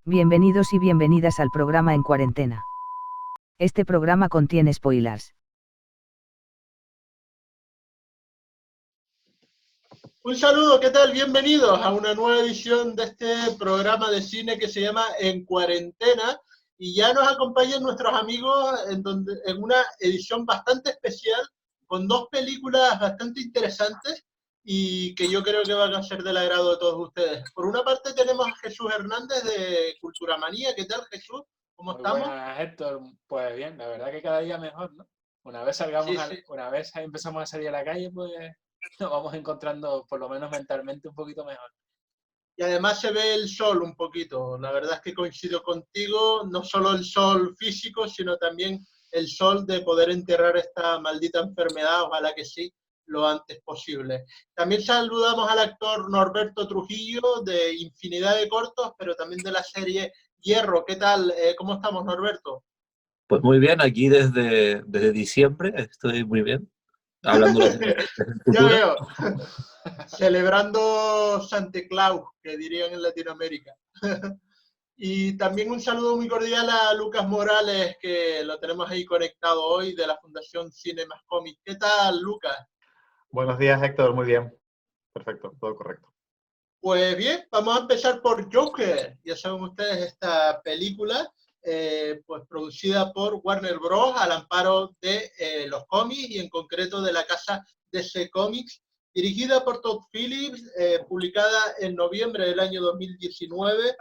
Bienvenidos y bienvenidas al programa En Cuarentena. Este programa contiene spoilers. Un saludo, ¿qué tal? Bienvenidos a una nueva edición de este programa de cine que se llama En Cuarentena, y ya nos acompañan nuestros amigos en una edición bastante especial con dos películas bastante interesantes y que yo creo que van a ser del agrado de todos ustedes. Por una parte tenemos a Jesús Hernández de Cultura Manía. ¿Qué tal, Jesús? ¿Cómo Muy estamos? buenas, Héctor. Pues bien, la verdad que cada día mejor, ¿no? Una vez una vez empezamos a salir a la calle, pues nos vamos encontrando, por lo menos mentalmente, un poquito mejor. Y además se ve el sol un poquito. La verdad es que coincido contigo, no solo el sol físico, sino también el sol de poder enterrar esta maldita enfermedad, ojalá que sí, lo antes posible. También saludamos al actor Norberto Trujillo, de infinidad de cortos, pero también de la serie Hierro. ¿Qué tal? ¿Cómo estamos, Norberto? Pues muy bien, aquí desde diciembre estoy muy bien, hablando de Ya cultura. veo. Celebrando Santa Claus, que dirían en Latinoamérica. Y también un saludo muy cordial a Lucas Morales, que lo tenemos ahí conectado hoy, de la Fundación Cine Más Cómic. ¿Qué tal, Lucas? Buenos días, Héctor. Muy bien. Perfecto, todo correcto. Pues bien, vamos a empezar por Joker. Ya saben ustedes, esta película, pues producida por Warner Bros. Al amparo de los cómics y en concreto de la casa DC Comics, dirigida por Todd Phillips, publicada en noviembre del año 2019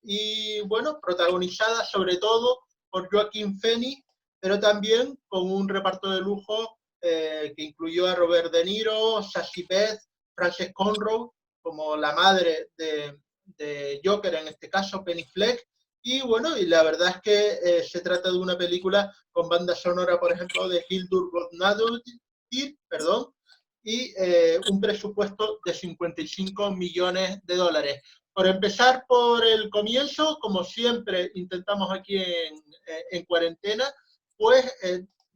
y, bueno, protagonizada sobre todo por Joaquin Phoenix, pero también con un reparto de lujo que incluyó a Robert De Niro, Sassy Beth, Frances Conroy, como la madre de Joker, en este caso, Penny Fleck. Y bueno, y la verdad es que se trata de una película con banda sonora, por ejemplo, de Hildur Guðnadóttir, perdón, y un presupuesto de 55 millones de dólares. Por empezar por el comienzo, como siempre intentamos aquí en Cuarentena, pues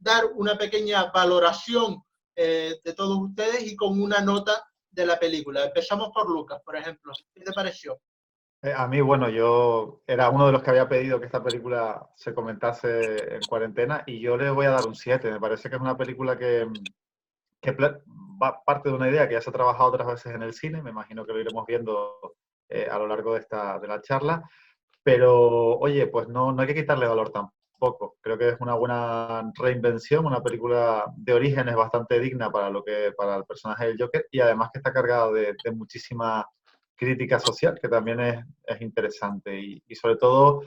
dar una pequeña valoración de todos ustedes y con una nota de la película. Empezamos por Lucas, por ejemplo. ¿Qué te pareció? A mí, bueno, yo era uno de los que había pedido que esta película se comentase en Cuarentena y yo le voy a dar un 7. Me parece que es una película que va parte de una idea que ya se ha trabajado otras veces en el cine. Me imagino que lo iremos viendo a lo largo de la charla. Pero, oye, pues no hay que quitarle valor tampoco. Creo que es una buena reinvención, una película de orígenes bastante digna para para el personaje del Joker, y además que está cargada de muchísima crítica social, que también es interesante. Y sobre todo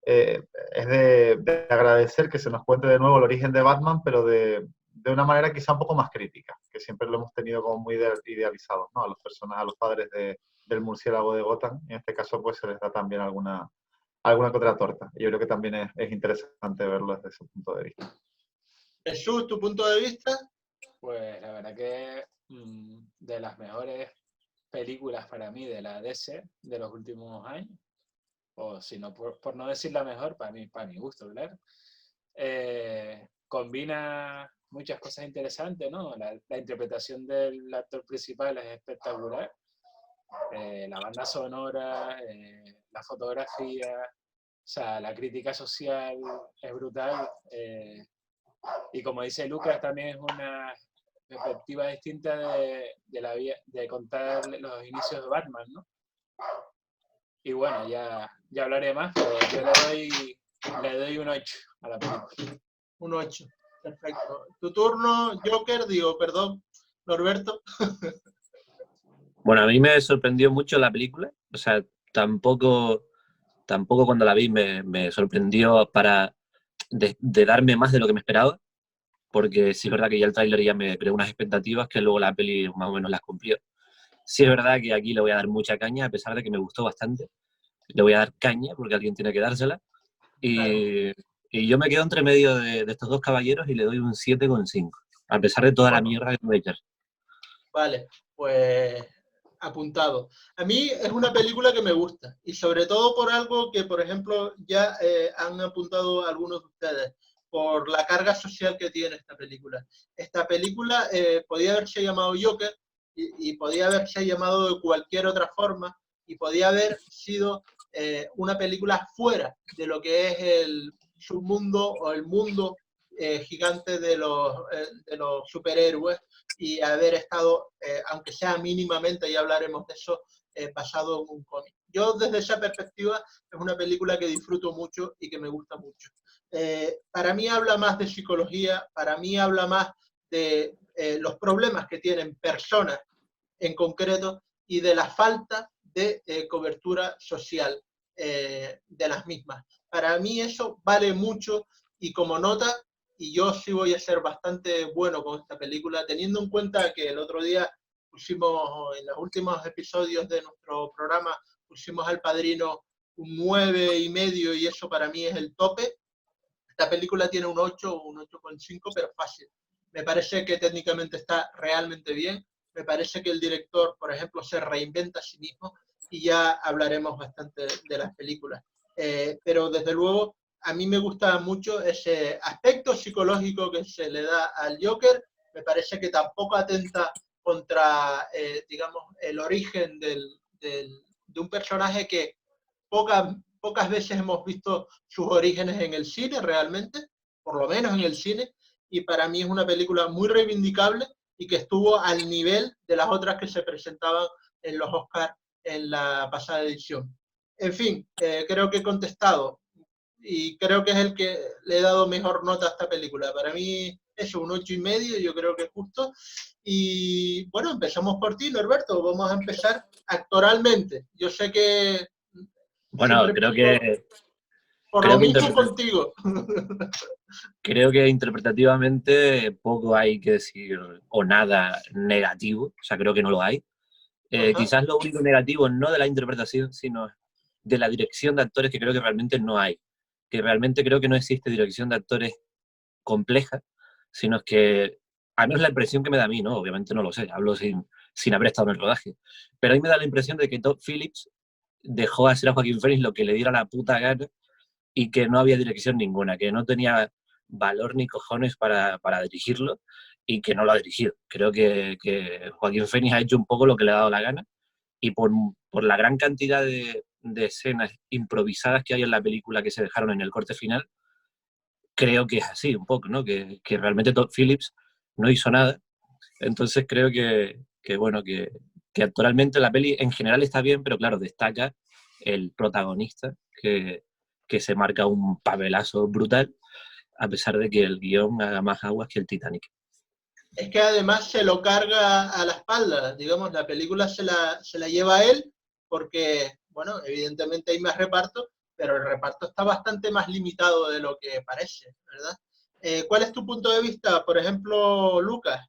es de agradecer que se nos cuente de nuevo el origen de Batman, pero de una manera quizá un poco más crítica, que siempre lo hemos tenido como muy idealizados, ¿no? A los personajes, a los padres del murciélago de Gotham. En este caso, pues se les da también alguna que otra torta. Yo creo que también es interesante verlo desde ese punto de vista. Jesús, ¿tu punto de vista? Pues la verdad que de las mejores películas para mí de la DC de los últimos años, o si no, por no decir la mejor, para mi gusto, claro. Combina muchas cosas interesantes, ¿no? La interpretación del actor principal es espectacular. La banda sonora, la fotografía, o sea, la crítica social es brutal. Y como dice Lucas, también es una perspectiva distinta de la vida, de contar los inicios de Batman, ¿no? Y bueno, ya hablaré más, pero yo le doy un 8 a la película. Un 8. Perfecto. Tu turno, Joker, perdón, Norberto. Bueno, a mí me sorprendió mucho la película, o sea, tampoco cuando la vi me sorprendió de darme más de lo que me esperaba, porque sí es verdad que ya el tráiler ya me creó unas expectativas que luego la peli más o menos las cumplió. Sí es verdad que aquí le voy a dar mucha caña, a pesar de que me gustó bastante. Le voy a dar caña porque alguien tiene que dársela. Y, y yo me quedo entre medio de estos dos caballeros y le doy un 7,5, a pesar de toda la mierda que me echar. Vale, pues apuntado. A mí es una película que me gusta, y sobre todo por algo que, por ejemplo, ya han apuntado algunos de ustedes, por la carga social que tiene esta película. Esta película podía haberse llamado Joker y podía haberse llamado de cualquier otra forma, y podía haber sido una película fuera de lo que es el submundo o el mundo gigante de los superhéroes, y haber estado, aunque sea mínimamente, ya hablaremos de eso, basado en un cómic. Yo desde esa perspectiva es una película que disfruto mucho y que me gusta mucho. Para mí habla más de psicología, para mí habla más de los problemas que tienen personas en concreto y de la falta de cobertura social de las mismas. Para mí eso vale mucho, y como nota, y yo sí voy a ser bastante bueno con esta película, teniendo en cuenta que el otro día pusimos, en los últimos episodios de nuestro programa, pusimos al Padrino un 9,5, y eso para mí es el tope. Esta película tiene un 8 o un 8,5, pero fácil. Me parece que técnicamente está realmente bien. Me parece que el director, por ejemplo, se reinventa a sí mismo, y ya hablaremos bastante de las películas. Pero desde luego, a mí me gusta mucho ese aspecto psicológico que se le da al Joker. Me parece que tampoco atenta contra, digamos, el origen de un personaje que pocas veces hemos visto sus orígenes en el cine realmente, por lo menos en el cine, y para mí es una película muy reivindicable y que estuvo al nivel de las otras que se presentaban en los Oscars en la pasada edición. En fin, creo que he contestado, y creo que es el que le he dado mejor nota a esta película. Para mí eso, un 8,5, yo creo que es justo. Y bueno, empezamos por ti, Norberto. Vamos a empezar actoralmente. Yo sé que Bueno, siempre por lo mismo contigo. creo que interpretativamente poco hay que decir o nada negativo, o sea, creo que no lo hay. Quizás lo único negativo no de la interpretación, sino de la dirección de actores, que creo que realmente no hay. Que realmente creo que no existe dirección de actores compleja, sino es que, a menos la impresión que me da a mí, ¿no? Obviamente no lo sé, hablo sin haber estado en el rodaje, pero a mí me da la impresión de que Todd Phillips dejó hacer a Joaquin Phoenix lo que le diera la puta gana, y que no había dirección ninguna, que no tenía valor ni cojones para dirigirlo, y que no lo ha dirigido. Creo que Joaquin Phoenix ha hecho un poco lo que le ha dado la gana, y por la gran cantidad de escenas improvisadas que hay en la película que se dejaron en el corte final, creo que es así un poco, ¿no? Que realmente Todd Phillips no hizo nada. Entonces creo bueno, que actualmente la peli en general está bien, pero claro, destaca el protagonista, que se marca un papelazo brutal, a pesar de que el guión haga más aguas que el Titanic. Es que además se lo carga a la espalda, digamos, la película se la lleva a él, porque, bueno, evidentemente hay más reparto, pero el reparto está bastante más limitado de lo que parece, ¿verdad? ¿Cuál es tu punto de vista, por ejemplo, Lucas?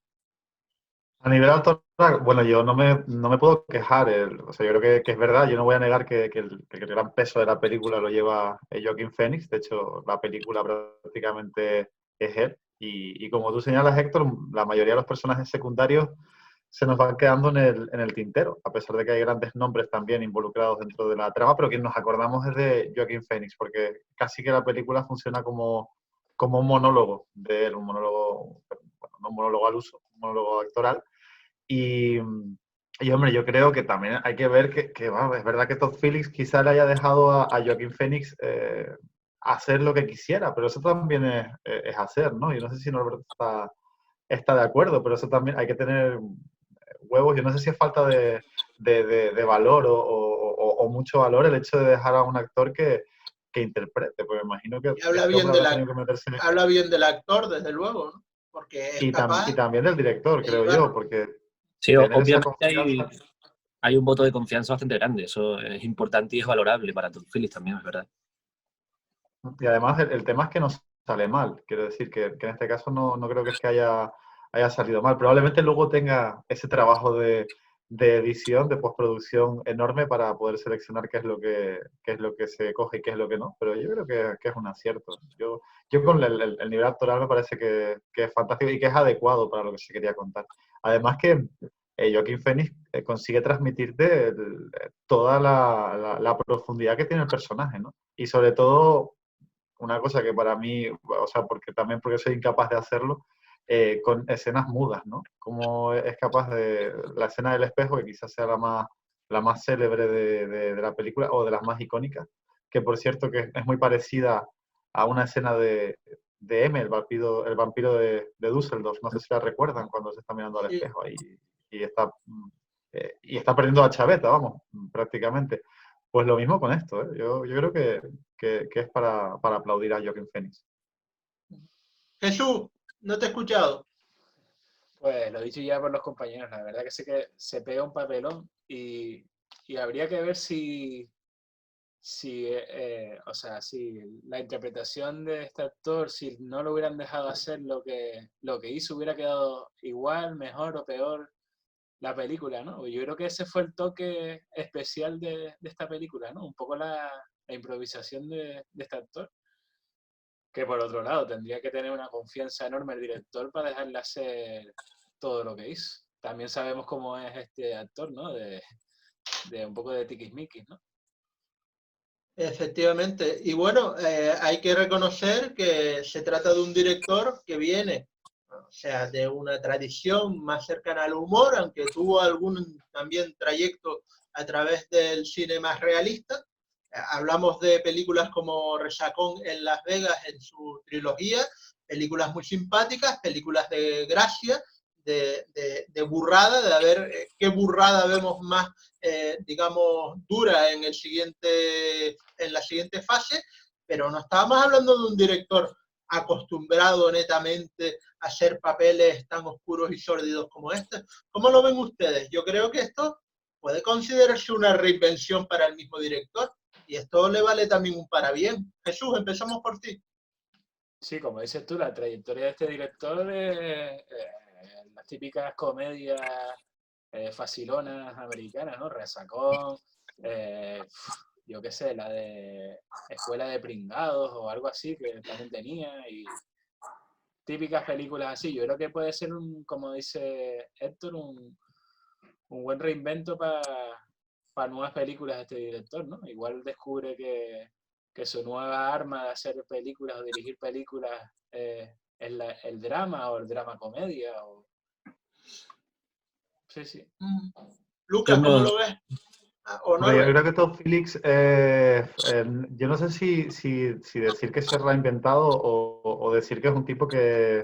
A nivel actoral, bueno, yo no me puedo quejar. O sea, yo creo que es verdad. Yo no voy a negar que el gran peso de la película lo lleva Joaquin Phoenix. De hecho, la película prácticamente es él. Y como tú señalas, Héctor, la mayoría de los personajes secundarios se nos van quedando en el tintero, a pesar de que hay grandes nombres también involucrados dentro de la trama, pero quien nos acordamos es de Joaquin Phoenix, porque casi que la película funciona como un monólogo de él, un monólogo, bueno, no un monólogo al uso, un monólogo actoral. Y hombre, yo creo que también hay que ver que es verdad que Todd Phillips quizá le haya dejado a Joaquin Phoenix hacer lo que quisiera, pero eso también es hacer, ¿no? Yo no sé si Norberto está de acuerdo, pero eso también hay que tener huevos. Yo no sé si es falta de valor o mucho valor el hecho de dejar a un actor que interprete, pues me imagino que Habla este bien, hombre habrá tenido que meterse habla bien del actor, desde luego, ¿no? Porque es capaz y también del director, de creo llevarlo. yo, porque Sí, tener esa obviamente confianza. hay un voto de confianza bastante grande, eso es importante y es valorable para Todd Phillips también, es verdad. Y además el tema es que no sale mal. Quiero decir que en este caso no creo que es que haya salido mal. Probablemente luego tenga ese trabajo de edición, de postproducción enorme para poder seleccionar qué es lo que se coge y qué es lo que no. Pero yo creo que es un acierto. Yo con el nivel actoral me parece que es fantástico y que es adecuado para lo que se quería contar. Además que Joaquin Phoenix consigue transmitirte toda la profundidad que tiene el personaje, ¿no? Y sobre todo una cosa que para mí, o sea, porque soy incapaz de hacerlo, con escenas mudas, ¿no? Cómo es capaz de la escena del espejo, que quizás sea la la más célebre de la película, o de las más icónicas, que por cierto que es muy parecida a una escena de M, el vampiro de Düsseldorf. No sé si la recuerdan, cuando se está mirando al Sí. espejo y está perdiendo a Chaveta, vamos, prácticamente. Pues lo mismo con esto, ¿eh? Yo creo que es para aplaudir a Joaquin Phoenix. Jesús, no te he escuchado. Pues lo dicho ya por los compañeros, la verdad que sé que se pega un papelón y habría que ver si o sea, si la interpretación de este actor, si no lo hubieran dejado hacer lo que hizo, hubiera quedado igual, mejor o peor la película, ¿no? Yo creo que ese fue el toque especial de esta película, ¿no? Un poco la improvisación de este actor, que por otro lado tendría que tener una confianza enorme el director para dejarle hacer todo lo que hizo. También sabemos cómo es este actor, ¿no? De un poco de tiquismiquis, ¿no? Efectivamente. Y bueno, hay que reconocer que se trata de un director que viene, o sea, de una tradición más cercana al humor, aunque tuvo algún también trayecto a través del cine más realista. Hablamos de películas como Resacón en Las Vegas en su trilogía, películas muy simpáticas, películas de gracia, de burrada, de ver qué burrada vemos más, digamos, dura en la siguiente fase, pero no estábamos hablando de un director acostumbrado netamente a hacer papeles tan oscuros y sórdidos como este. ¿Cómo lo ven ustedes? Yo creo que esto puede considerarse una reinvención para el mismo director, y esto le vale también un parabién. Jesús, empezamos por ti. Sí, como dices tú, la trayectoria de este director es las típicas comedias facilonas americanas, ¿no? Resacón, yo qué sé, la de Escuela de Pringados o algo así, que también tenía, y típicas películas así. Yo creo que puede ser, como dice Héctor, un buen reinvento para nuevas películas de este director, ¿no? Igual descubre que su nueva arma de hacer películas o dirigir películas es el drama o el drama comedia. Sí, sí. Lucas, ¿cómo lo ves? ¿O no? Yo creo que Todd Phillips, yo no sé si decir que se ha reinventado o decir que es un tipo que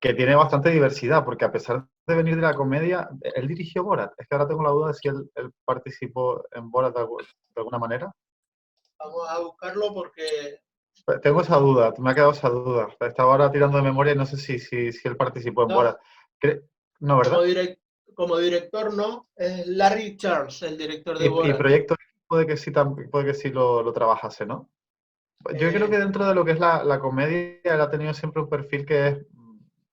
tiene bastante diversidad, porque a pesar de venir de la comedia, él dirigió Borat. Es que ahora tengo la duda de si él participó en Borat de alguna manera. Vamos a buscarlo porque... Tengo esa duda, me ha quedado esa duda. Estaba ahora tirando de memoria y no sé si él participó en No, Borat. No, ¿verdad? como director no, es Larry Charles, el director de Y Borat. proyecto puede que sí lo trabajase, ¿no? Yo creo que dentro de lo que es la comedia, él ha tenido siempre un perfil que es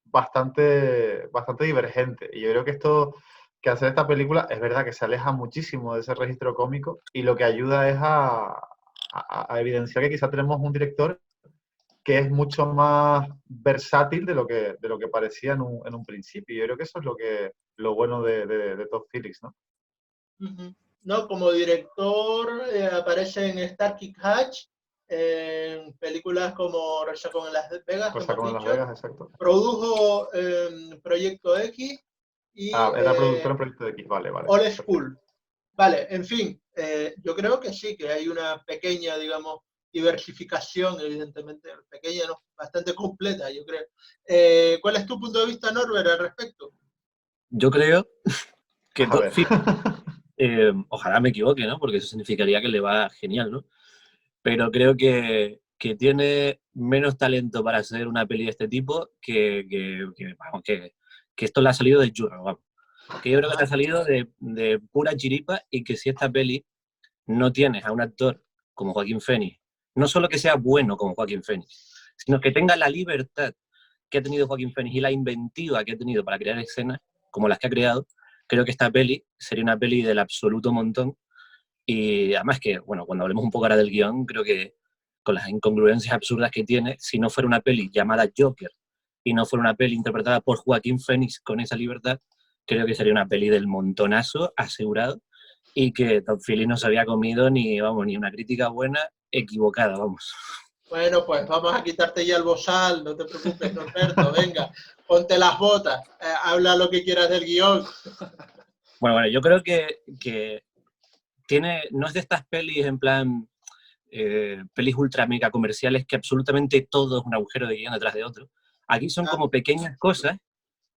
bastante divergente. Y yo creo que que hacer esta película es verdad que se aleja muchísimo de ese registro cómico, y lo que ayuda es a evidenciar que quizá tenemos un director que es mucho más versátil de lo que parecía en un principio. Yo creo que eso es lo bueno de Todd Phillips, ¿no? No, como director aparece en Starkey Hatch, en películas como Resacón en Las Vegas, que Cosa hemos como en Las dicho. Vegas, exacto. Produjo Proyecto X y Era productor en Proyecto X, vale. All School. Vale, en fin, yo creo que sí, que hay una pequeña, digamos, diversificación, evidentemente, pequeña, no, bastante completa, yo creo. ¿Cuál es tu punto de vista, Norbert, al respecto? Yo creo que A ver. ojalá me equivoque, ¿no? Porque eso significaría que le va genial, ¿no? Pero creo que tiene menos talento para hacer una peli de este tipo vamos, que esto le ha salido de churro, vamos. Que yo creo que le ha salido de pura chiripa, y que si esta peli no tienes a un actor como Joaquín Phoenix, no solo que sea bueno como Joaquín Phoenix, sino que tenga la libertad que ha tenido Joaquín Phoenix y la inventiva que ha tenido para crear escenas como las que ha creado, creo que esta peli sería una peli del absoluto montón. Y además que, bueno, cuando hablemos un poco ahora del guión, creo que con las incongruencias absurdas que tiene, si no fuera una peli llamada Joker y no fuera una peli interpretada por Joaquín Phoenix con esa libertad, creo que sería una peli del montonazo asegurado, y que Todd Phillips no se había comido ni una crítica buena equivocada, vamos. Bueno, pues vamos a quitarte ya el bozal, no te preocupes, Norberto, venga, ponte las botas, habla lo que quieras del guión. Bueno, yo creo que no es de estas pelis en plan, pelis ultra mega comerciales que absolutamente todo es un agujero de guión detrás de otro. Aquí son como pequeñas cosas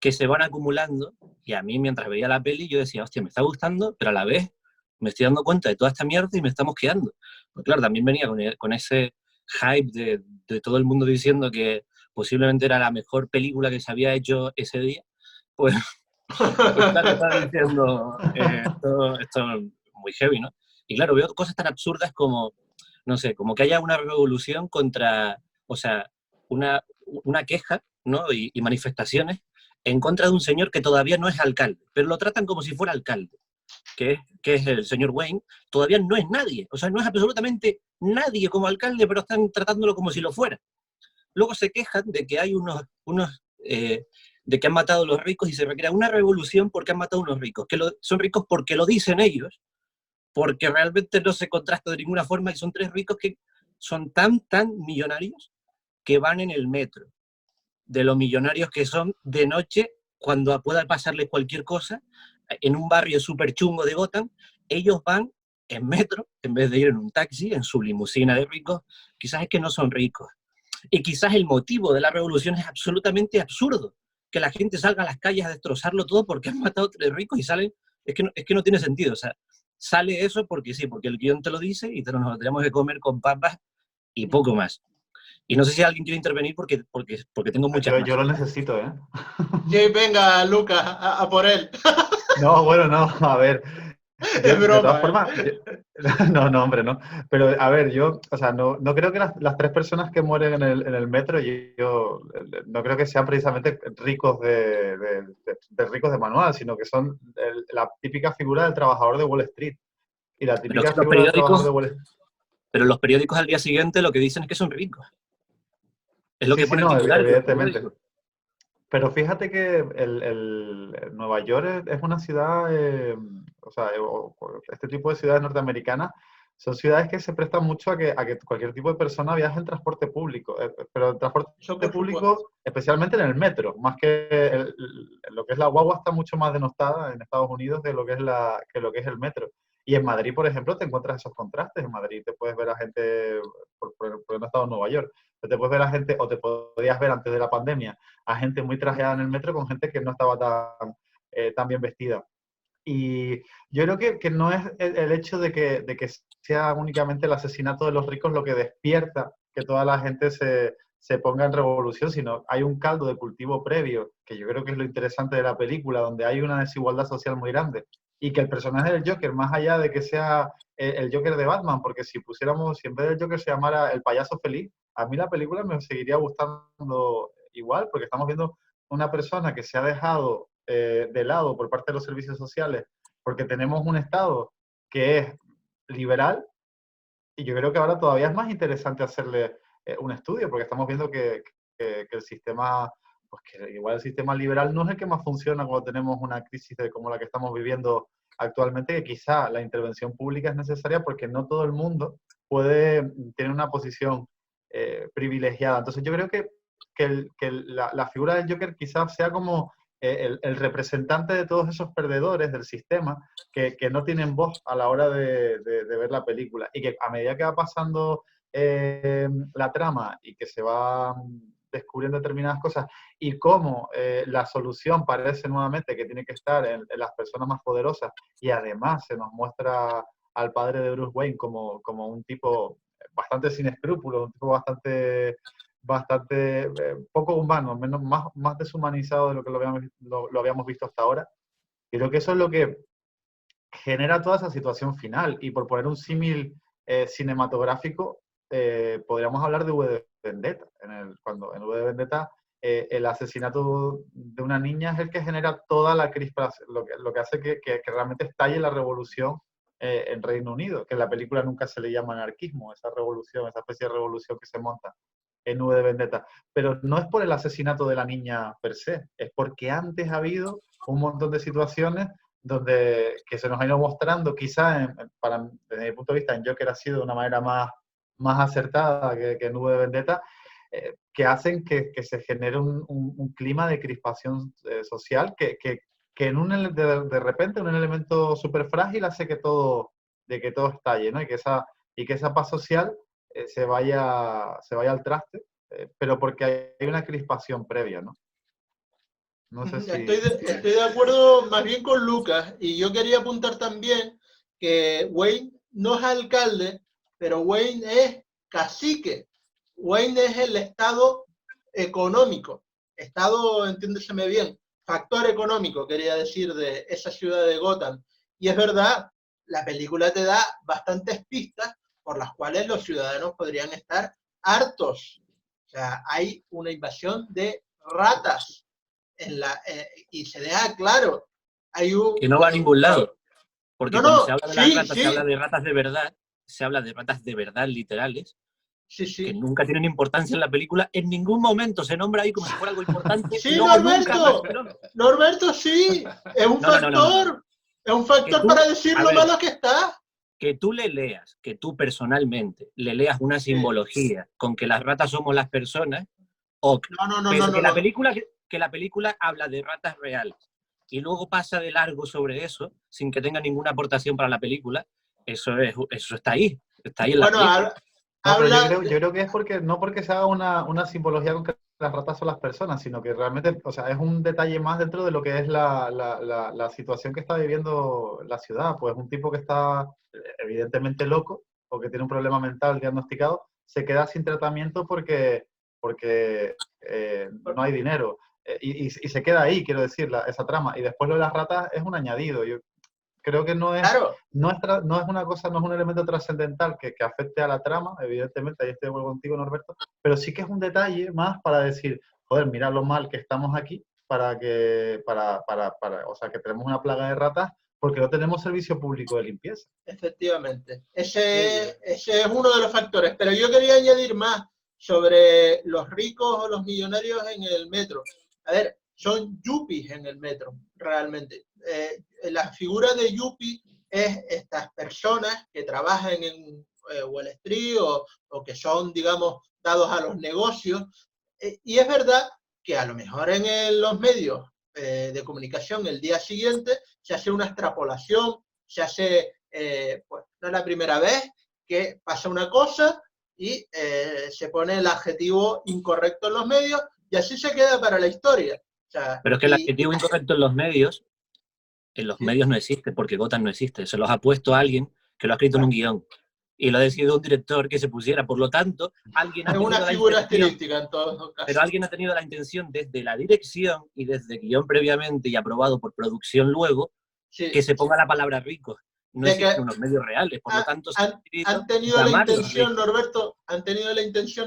que se van acumulando, y a mí mientras veía la peli yo decía, hostia, me está gustando, pero a la vez me estoy dando cuenta de toda esta mierda y me está mosqueando. Pues claro, también venía con ese hype de todo el mundo diciendo que posiblemente era la mejor película que se había hecho ese día, pues, pues claro, estaba diciendo, esto es muy heavy, ¿no? Y claro, veo cosas tan absurdas como, no sé, como que haya una revolución contra, o sea, una queja, ¿no? Y manifestaciones en contra de un señor que todavía no es alcalde, pero lo tratan como si fuera alcalde, que es el señor Wayne, todavía no es nadie, o sea, no es absolutamente nadie como alcalde, pero están tratándolo como si lo fuera. Luego se quejan de que hay de que han matado a los ricos y se recrea una revolución porque han matado a unos ricos, que son ricos porque lo dicen ellos, porque realmente no se contrasta de ninguna forma y son tres ricos que son tan millonarios que van en el metro, de los millonarios que son de noche cuando pueda pasarles cualquier cosa, en un barrio súper chungo de Gotham, ellos van en metro en vez de ir en un taxi, en su limusina de ricos. Quizás es que no son ricos. Y quizás el motivo de la revolución es absolutamente absurdo, que la gente salga a las calles a destrozarlo todo porque han matado a tres ricos y salen, es que no tiene sentido, o sea, sale eso porque sí, porque el guión te lo dice y nos lo tenemos que comer con papas y poco más. Y no sé si alguien quiere intervenir porque tengo muchas más. Yo lo necesito, ¿eh? Sí, venga, Lucas, a por él. No, bueno, no, a ver. Es De todas broma, formas, no, hombre, no. Pero a ver, yo, o sea, no creo que las tres personas que mueren en el metro, yo no creo que sean precisamente ricos de ricos de manual, sino que son la típica figura del trabajador de Wall Street. Y la Pero, típica figura del trabajador de Wall Street. Pero los periódicos al día siguiente lo que dicen es que son ricos. Es lo que pone el no, titular. evidentemente. Pero fíjate que Nueva York es una ciudad, o sea, este tipo de ciudades norteamericanas son ciudades que se prestan mucho a que cualquier tipo de persona viaje en transporte público, pero el transporte público, especialmente en el metro, más que lo que es la guagua está mucho más denostada en Estados Unidos de lo que es el metro. Y en Madrid, por ejemplo, te encuentras esos contrastes. En Madrid te puedes ver a gente, porque no he estado en Nueva York, te puedes ver a gente, o te podías ver antes de la pandemia, a gente muy trajeada en el metro con gente que no estaba tan bien vestida. Y yo creo que no es el hecho de que sea únicamente el asesinato de los ricos lo que despierta que toda la gente se ponga en revolución, sino hay un caldo de cultivo previo, que yo creo que es lo interesante de la película, donde hay una desigualdad social muy grande. Y que el personaje del Joker, más allá de que sea el Joker de Batman, porque si en vez del Joker se llamara el payaso feliz, a mí la película me seguiría gustando igual, porque estamos viendo una persona que se ha dejado de lado por parte de los servicios sociales, porque tenemos un Estado que es liberal, y yo creo que ahora todavía es más interesante hacerle un estudio, porque estamos viendo que el sistema, pues que igual el sistema liberal no es el que más funciona cuando tenemos una crisis como la que estamos viviendo actualmente, que quizá la intervención pública es necesaria porque no todo el mundo puede tener una posición privilegiada. Entonces yo creo que la figura del Joker quizás sea como el representante de todos esos perdedores del sistema que no tienen voz a la hora de ver la película, y que a medida que va pasando la trama y que se va descubriendo determinadas cosas y cómo la solución parece nuevamente que tiene que estar en las personas más poderosas, y además se nos muestra al padre de Bruce Wayne como un tipo bastante sin escrúpulos, un tipo bastante poco humano, más deshumanizado de lo que lo habíamos visto hasta ahora. Y creo que eso es lo que genera toda esa situación final. Y por poner un símil cinematográfico, podríamos hablar de V de Vendetta. Cuando en V de Vendetta el asesinato de una niña es el que genera toda la crispación, lo que hace que realmente estalle la revolución en Reino Unido, que en la película nunca se le llama anarquismo, esa revolución, esa especie de revolución que se monta en V de Vendetta. Pero no es por el asesinato de la niña per se, es porque antes ha habido un montón de situaciones que se nos ha ido mostrando, quizá desde mi punto de vista, en Joker ha sido de una manera más acertada que en V de Vendetta, que hacen que se genere un clima de crispación social que de repente un elemento súper frágil hace que todo que todo estalle, ¿no? Y que esa paz social se vaya al traste, pero porque hay una crispación previa, ¿no? No sé si... Estoy de acuerdo más bien con Lucas, y yo quería apuntar también que Wayne no es alcalde, pero Wayne es cacique. Wayne es el estado económico, estado, entiéndeseme bien, factor económico, quería decir, de esa ciudad de Gotham. Y es verdad, la película te da bastantes pistas por las cuales los ciudadanos podrían estar hartos. O sea, hay una invasión de ratas y se deja claro. Hay que no va a ningún lado. Porque no, cuando no, se habla de sí, las ratas, sí. se habla de ratas de verdad, se habla de ratas de verdad literales, Sí, sí. que nunca tienen importancia en la película. En ningún momento se nombra ahí como si fuera algo importante. Sí, y luego nunca más. Norberto, sí. Es un factor. Es un factor para decir lo malo que está. Que tú le leas, que tú personalmente le leas una simbología con que las ratas somos las personas, que la película habla de ratas reales y luego pasa de largo sobre eso sin que tenga ninguna aportación para la película, eso está ahí en la película. No, pero yo creo que es no porque se haga una simbología con que las ratas son las personas, sino que realmente, o sea, es un detalle más dentro de lo que es la situación que está viviendo la ciudad. Pues un tipo que está evidentemente loco o que tiene un problema mental diagnosticado, se queda sin tratamiento porque no hay dinero. Y se queda ahí, quiero decir, esa trama. Y después lo de las ratas es un añadido. Yo creo que no es una cosa, no es un elemento trascendental que afecte a la trama, evidentemente, ahí estoy de acuerdo contigo, Norberto, pero sí que es un detalle más para decir, joder, mira lo mal que estamos aquí, o sea, que tenemos una plaga de ratas porque no tenemos servicio público de limpieza. Efectivamente. Ese es uno de los factores, pero yo quería añadir más sobre los ricos o los millonarios en el metro. A ver, son yuppies en el metro, realmente. La figura de yuppie es estas personas que trabajan en Wall Street o que son, digamos, dados a los negocios. Y es verdad que a lo mejor en los medios de comunicación el día siguiente se hace una extrapolación, se hace, pues no es la primera vez que pasa una cosa y se pone el adjetivo incorrecto en los medios y así se queda para la historia. O sea, pero es que el adjetivo incorrecto en los medios no existe, porque Gotham no existe. Se los ha puesto a alguien que lo ha escrito en un guión. Y lo ha decidido un director que se pusiera. Por lo tanto, alguien ha es tenido una figura estilística en todos los casos. Pero alguien ha tenido la intención desde la dirección y desde guión previamente y aprobado por producción luego, que se ponga la palabra rico. No existen unos medios reales, por lo tanto han tenido la intención,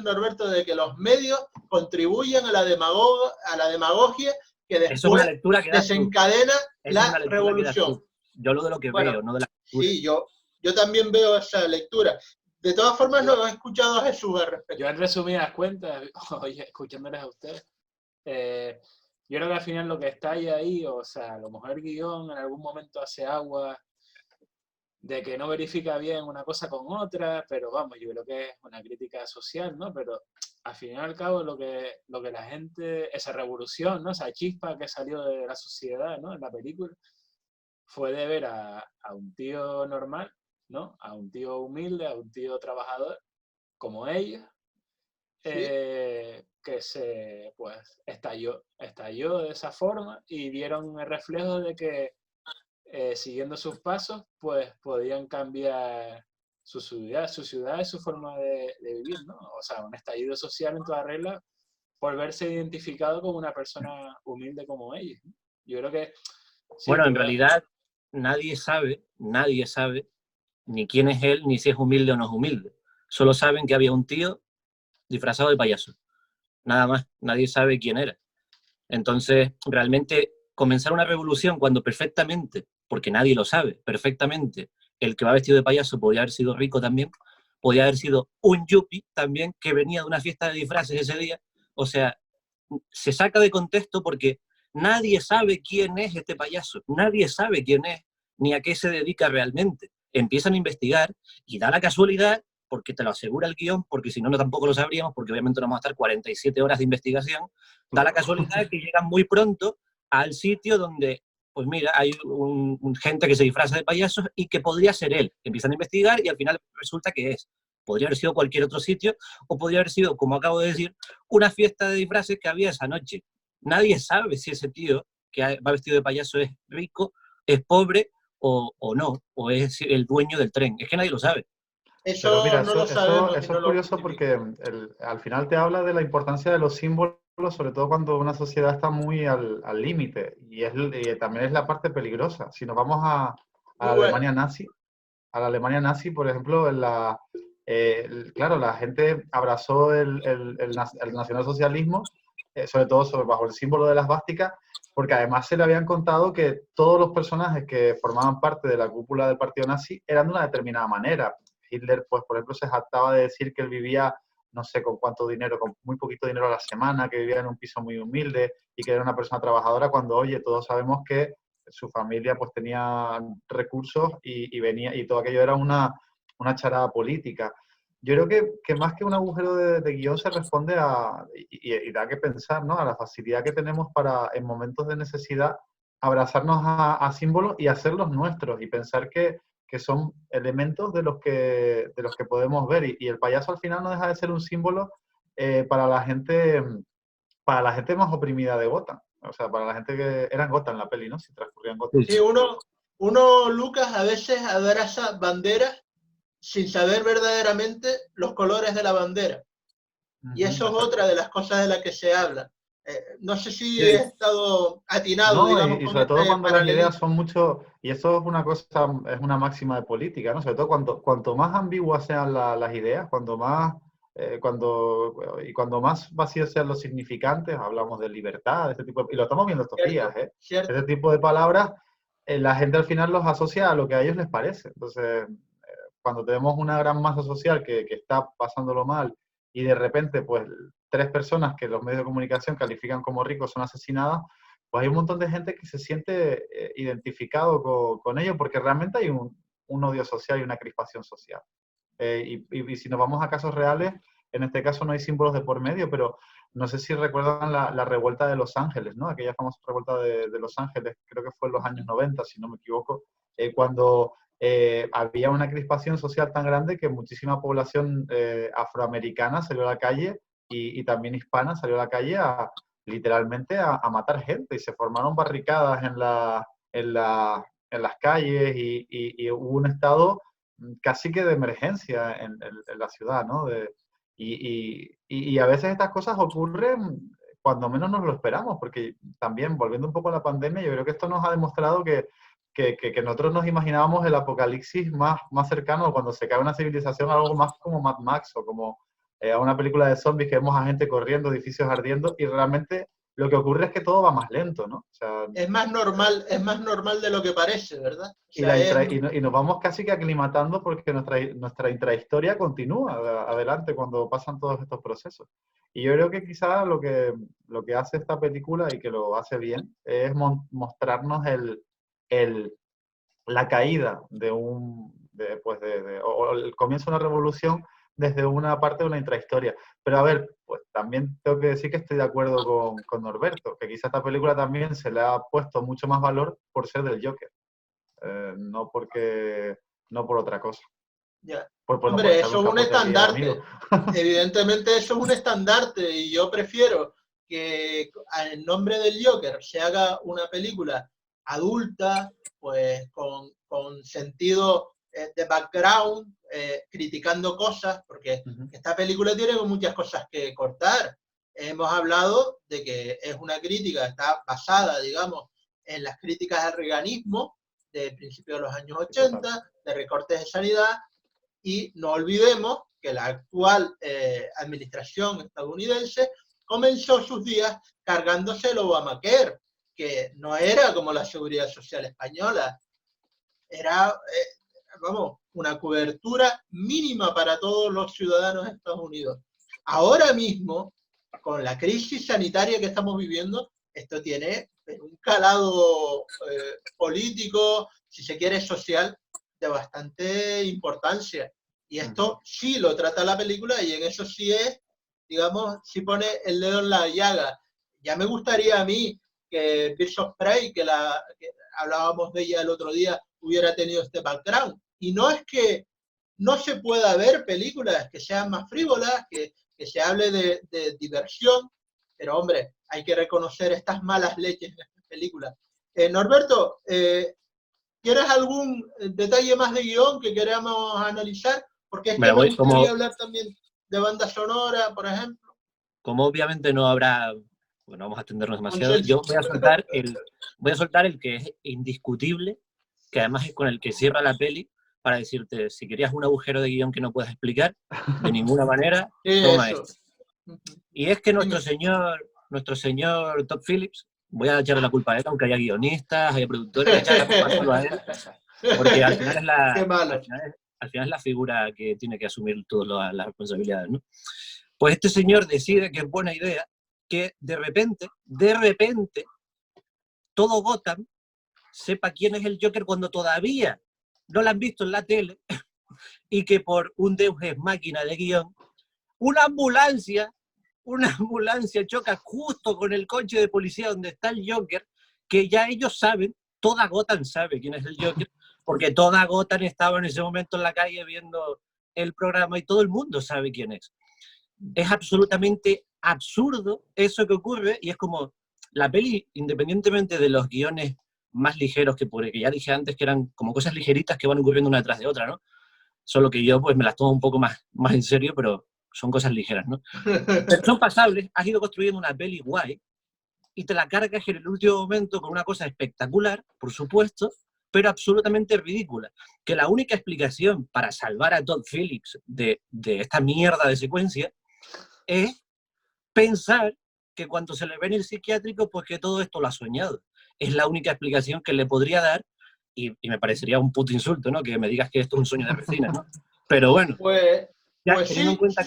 Norberto, de que los medios contribuyan a la demagogia que después desencadena la revolución. Yo lo de lo que veo, no de la lectura. Sí, yo también veo esa lectura. De todas formas, no he escuchado a Jesús al respecto. Yo en resumidas cuentas, oye, escuchándoles a ustedes, yo creo que al final lo que está ahí, o sea, a lo mejor el guión en algún momento hace agua de que no verifica bien una cosa con otra, pero vamos, yo creo que es una crítica social, ¿no? Pero al fin y al cabo lo que la gente, esa revolución, ¿no? Esa chispa que salió de la sociedad, ¿no? En la película, fue de ver a un tío normal, ¿no? A un tío humilde, a un tío trabajador, como ellos, que se, pues, estalló de esa forma y dieron el reflejo de que siguiendo sus pasos, pues podían cambiar su ciudad y su forma de vivir, ¿no? O sea, un estallido social en toda regla por verse identificado como una persona humilde como ellos, ¿no? Yo creo que... Sí, bueno, en realidad nadie sabe ni quién es él, ni si es humilde o no es humilde. Solo saben que había un tío disfrazado de payaso. Nada más, nadie sabe quién era. Entonces, realmente, comenzar una revolución cuando perfectamente, porque nadie lo sabe, perfectamente, el que va vestido de payaso podía haber sido rico también, podía haber sido un yuppie también, que venía de una fiesta de disfraces ese día. O sea, se saca de contexto porque nadie sabe quién es este payaso, nadie sabe quién es, ni a qué se dedica realmente. Empiezan a investigar y da la casualidad, porque te lo asegura el guión, porque si no, no tampoco lo sabríamos, porque obviamente no vamos a estar 47 horas de investigación, da la casualidad que llegan muy pronto al sitio donde pues mira, hay gente que se disfraza de payasos y que podría ser él. Empiezan a investigar y al final resulta que es. Podría haber sido cualquier otro sitio o podría haber sido, como acabo de decir, una fiesta de disfraces que había esa noche. Nadie sabe si ese tío que va vestido de payaso es rico, es pobre o no, o es el dueño del tren. Es que nadie lo sabe. Pero Eso mira, no lo sabemos y eso no es lo curioso justifican. porque al final te habla de la importancia de los símbolos, sobre todo cuando una sociedad está muy al límite. Y también es la parte peligrosa. Si nos vamos a Muy la buena. Alemania nazi, por ejemplo, claro, la gente abrazó el nacionalsocialismo, sobre todo bajo el símbolo de la esvástica, porque además se le habían contado que todos los personajes que formaban parte de la cúpula del partido nazi eran de una determinada manera. Hitler, pues, por ejemplo, se jactaba de decir que él vivía, no sé con cuánto dinero, con muy poquito dinero a la semana, que vivía en un piso muy humilde y que era una persona trabajadora, cuando, oye, todos sabemos que su familia pues tenía recursos y venía, y todo aquello era una charada política. Yo creo que más que un agujero de guión se responde y da que pensar, ¿no? A la facilidad que tenemos para, en momentos de necesidad, abrazarnos a símbolos y hacerlos nuestros y pensar que son elementos de los que podemos ver. Y el payaso al final no deja de ser un símbolo para para la gente más oprimida de Gotham. O sea, para la gente que era en Gotham la peli, ¿no? Si transcurría en Gotham. Sí, uno, Lucas, a veces abraza banderas sin saber verdaderamente los colores de la bandera. Y eso es otra de las cosas de las que se habla. No sé si he Sí. estado atinado, No, digamos, y con sobre todo este cuando las ideas paralelismo. son mucho, y eso es una cosa, es una máxima de política, ¿no? Sobre todo cuanto más ambiguas sean las ideas, cuando más vacíos sean los significantes, hablamos de libertad, de este tipo y lo estamos viendo estos días, Cierto, ¿eh? Este cierto. tipo de palabras, la gente al final los asocia a lo que a ellos les parece. Entonces, cuando tenemos una gran masa social que está pasándolo mal y de repente, pues, 3 personas que los medios de comunicación califican como ricos son asesinadas, pues hay un montón de gente que se siente identificado con ello porque realmente hay un odio social y una crispación social. Y si nos vamos a casos reales, en este caso no hay símbolos de por medio, pero no sé si recuerdan la revuelta de Los Ángeles, ¿no? Aquella famosa revuelta de Los Ángeles, creo que fue en los años 90, si no me equivoco, cuando había una crispación social tan grande que muchísima población afroamericana salió a la calle y también hispana salió a la calle literalmente a matar gente y se formaron barricadas en las calles y hubo un estado casi que de emergencia en la ciudad, ¿no? Y a veces estas cosas ocurren cuando menos nos lo esperamos, porque también, volviendo un poco a la pandemia, yo creo que esto nos ha demostrado que nosotros nos imaginábamos el apocalipsis más cercano, cuando se cae una civilización, algo más como Mad Max o como a una película de zombies que vemos a gente corriendo, edificios ardiendo, y realmente lo que ocurre es que todo va más lento, ¿no? O sea, Es más normal de lo que parece, ¿verdad? O y, sea, es, y nos vamos casi que aclimatando porque nuestra intrahistoria continúa adelante cuando pasan todos estos procesos. Y yo creo que quizá lo que hace esta película y que lo hace bien es mostrarnos la caída o el comienzo de una revolución desde una parte de una intrahistoria. Pero a ver, pues también tengo que decir que estoy de acuerdo con Norberto, que quizá esta película también se le ha puesto mucho más valor por ser del Joker. No por otra cosa. ya. No por Hombre, echarle eso un es un capote aquí al amigo. estandarte. Evidentemente eso es un estandarte y yo prefiero que en nombre del Joker se haga una película adulta, pues con sentido de background, criticando cosas, porque esta película tiene muchas cosas que cortar. Hemos hablado de que es una crítica, está basada, digamos, en las críticas al reaganismo de principios de los años 80, de recortes de sanidad, y no olvidemos que la actual administración estadounidense comenzó sus días cargándose el Obamacare, que no era como la Seguridad Social española, era, vamos, una cobertura mínima para todos los ciudadanos de Estados Unidos. Ahora mismo, con la crisis sanitaria que estamos viviendo, esto tiene un calado político, si se quiere social, de bastante importancia. Y esto sí lo trata la película y en eso sí es, digamos, sí pone el dedo en la llaga. Ya me gustaría a mí que Birds of Prey, que hablábamos de ella el otro día, hubiera tenido este background. Y no es que no se pueda ver películas que sean más frívolas, que se hable de diversión, pero hombre, hay que reconocer estas malas leches en estas películas. Norberto, ¿quieres algún detalle más de guión que queramos analizar? Porque es que me gustaría hablar también de banda sonora, por ejemplo. Como obviamente no habrá, bueno, vamos a extendernos demasiado, yo voy a soltar el que es indiscutible, que además es con el que cierra la peli, para decirte, si querías un agujero de guión que no puedas explicar, de ninguna manera, toma esto. Y es que nuestro señor Todd Phillips, voy a echarle la culpa a él, aunque haya guionistas, haya productores, voy a echarle la culpa solo a él, porque al final es la figura que tiene que asumir todas las responsabilidades, ¿no? Pues este señor decide que es buena idea que de repente, todo Gotham sepa quién es el Joker cuando todavía no lo han visto en la tele, y que por un deus ex máquina de guión, una ambulancia choca justo con el coche de policía donde está el Joker, que ya ellos saben, toda Gotham sabe quién es el Joker, porque toda Gotham estaba en ese momento en la calle viendo el programa y todo el mundo sabe quién es. Es absolutamente absurdo eso que ocurre, y es como la peli, independientemente de los guiones más ligeros que ya dije antes, que eran como cosas ligeritas que van ocurriendo una detrás de otra, ¿no? Solo que yo pues me las tomo un poco más en serio, pero son cosas ligeras, ¿no? Pero son pasables, has ido construyendo una peli guay y te la cargas en el último momento con una cosa espectacular, por supuesto, pero absolutamente ridícula. Que la única explicación para salvar a Todd Phillips de esta mierda de secuencia es pensar que cuando se le ve en el psiquiátrico, pues que todo esto lo ha soñado. Es la única explicación que le podría dar, y me parecería un puto insulto, ¿no? Que me digas que esto es un sueño de vecina, ¿no? Pero bueno, teniendo en cuenta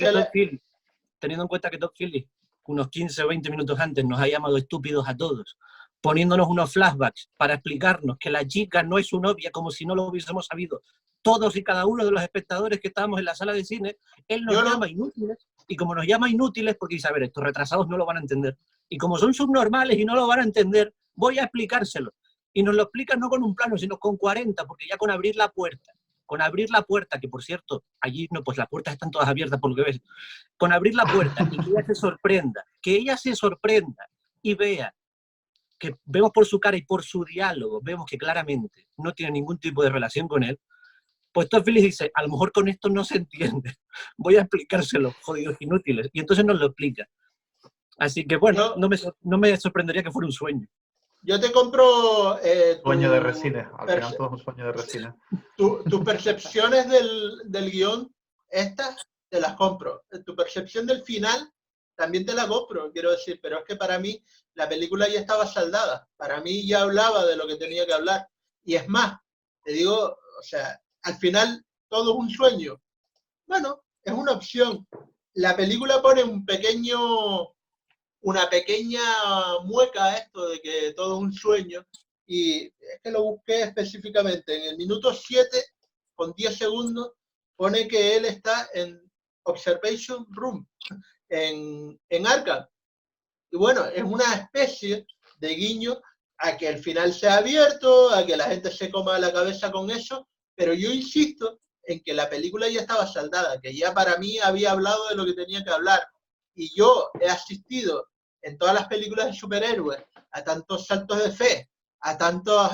que Todd Phillips, unos 15 o 20 minutos antes, nos ha llamado estúpidos a todos, poniéndonos unos flashbacks para explicarnos que la chica no es su novia, como si no lo hubiésemos sabido todos y cada uno de los espectadores que estábamos en la sala de cine, él nos llama inútiles, y como nos llama inútiles, porque dice, a ver, estos retrasados no lo van a entender, y como son subnormales y no lo van a entender, voy a explicárselo. Y nos lo explican no con un plano, sino con 40, porque ya con abrir la puerta, que por cierto, allí no, pues las puertas están todas abiertas por lo que ves, con abrir la puerta y que ella se sorprenda y vea, que vemos por su cara y por su diálogo, vemos que claramente no tiene ningún tipo de relación con él, pues Todd Phillips dice, a lo mejor con esto no se entiende, voy a explicárselo, jodidos inútiles, y entonces nos lo explica. Así que bueno, no me sorprendería que fuera un sueño. Yo te compro... sueño de resina, al final todo es un sueño de resina. Tus percepciones del guión, estas te las compro. Tu percepción del final también te la compro, quiero decir, pero es que para mí la película ya estaba saldada. Para mí ya hablaba de lo que tenía que hablar. Y es más, te digo, o sea, al final todo es un sueño. Bueno, es una opción. La película pone una pequeña mueca a esto de que todo es un sueño, y es que lo busqué específicamente. En el minuto 7, con 10 segundos, pone que él está en Observation Room, en Arkham. Y bueno, es una especie de guiño a que el final sea abierto, a que la gente se coma la cabeza con eso, pero yo insisto en que la película ya estaba saldada, que ya para mí había hablado de lo que tenía que hablar. Y yo he asistido en todas las películas de superhéroes a tantos saltos de fe, a tantos,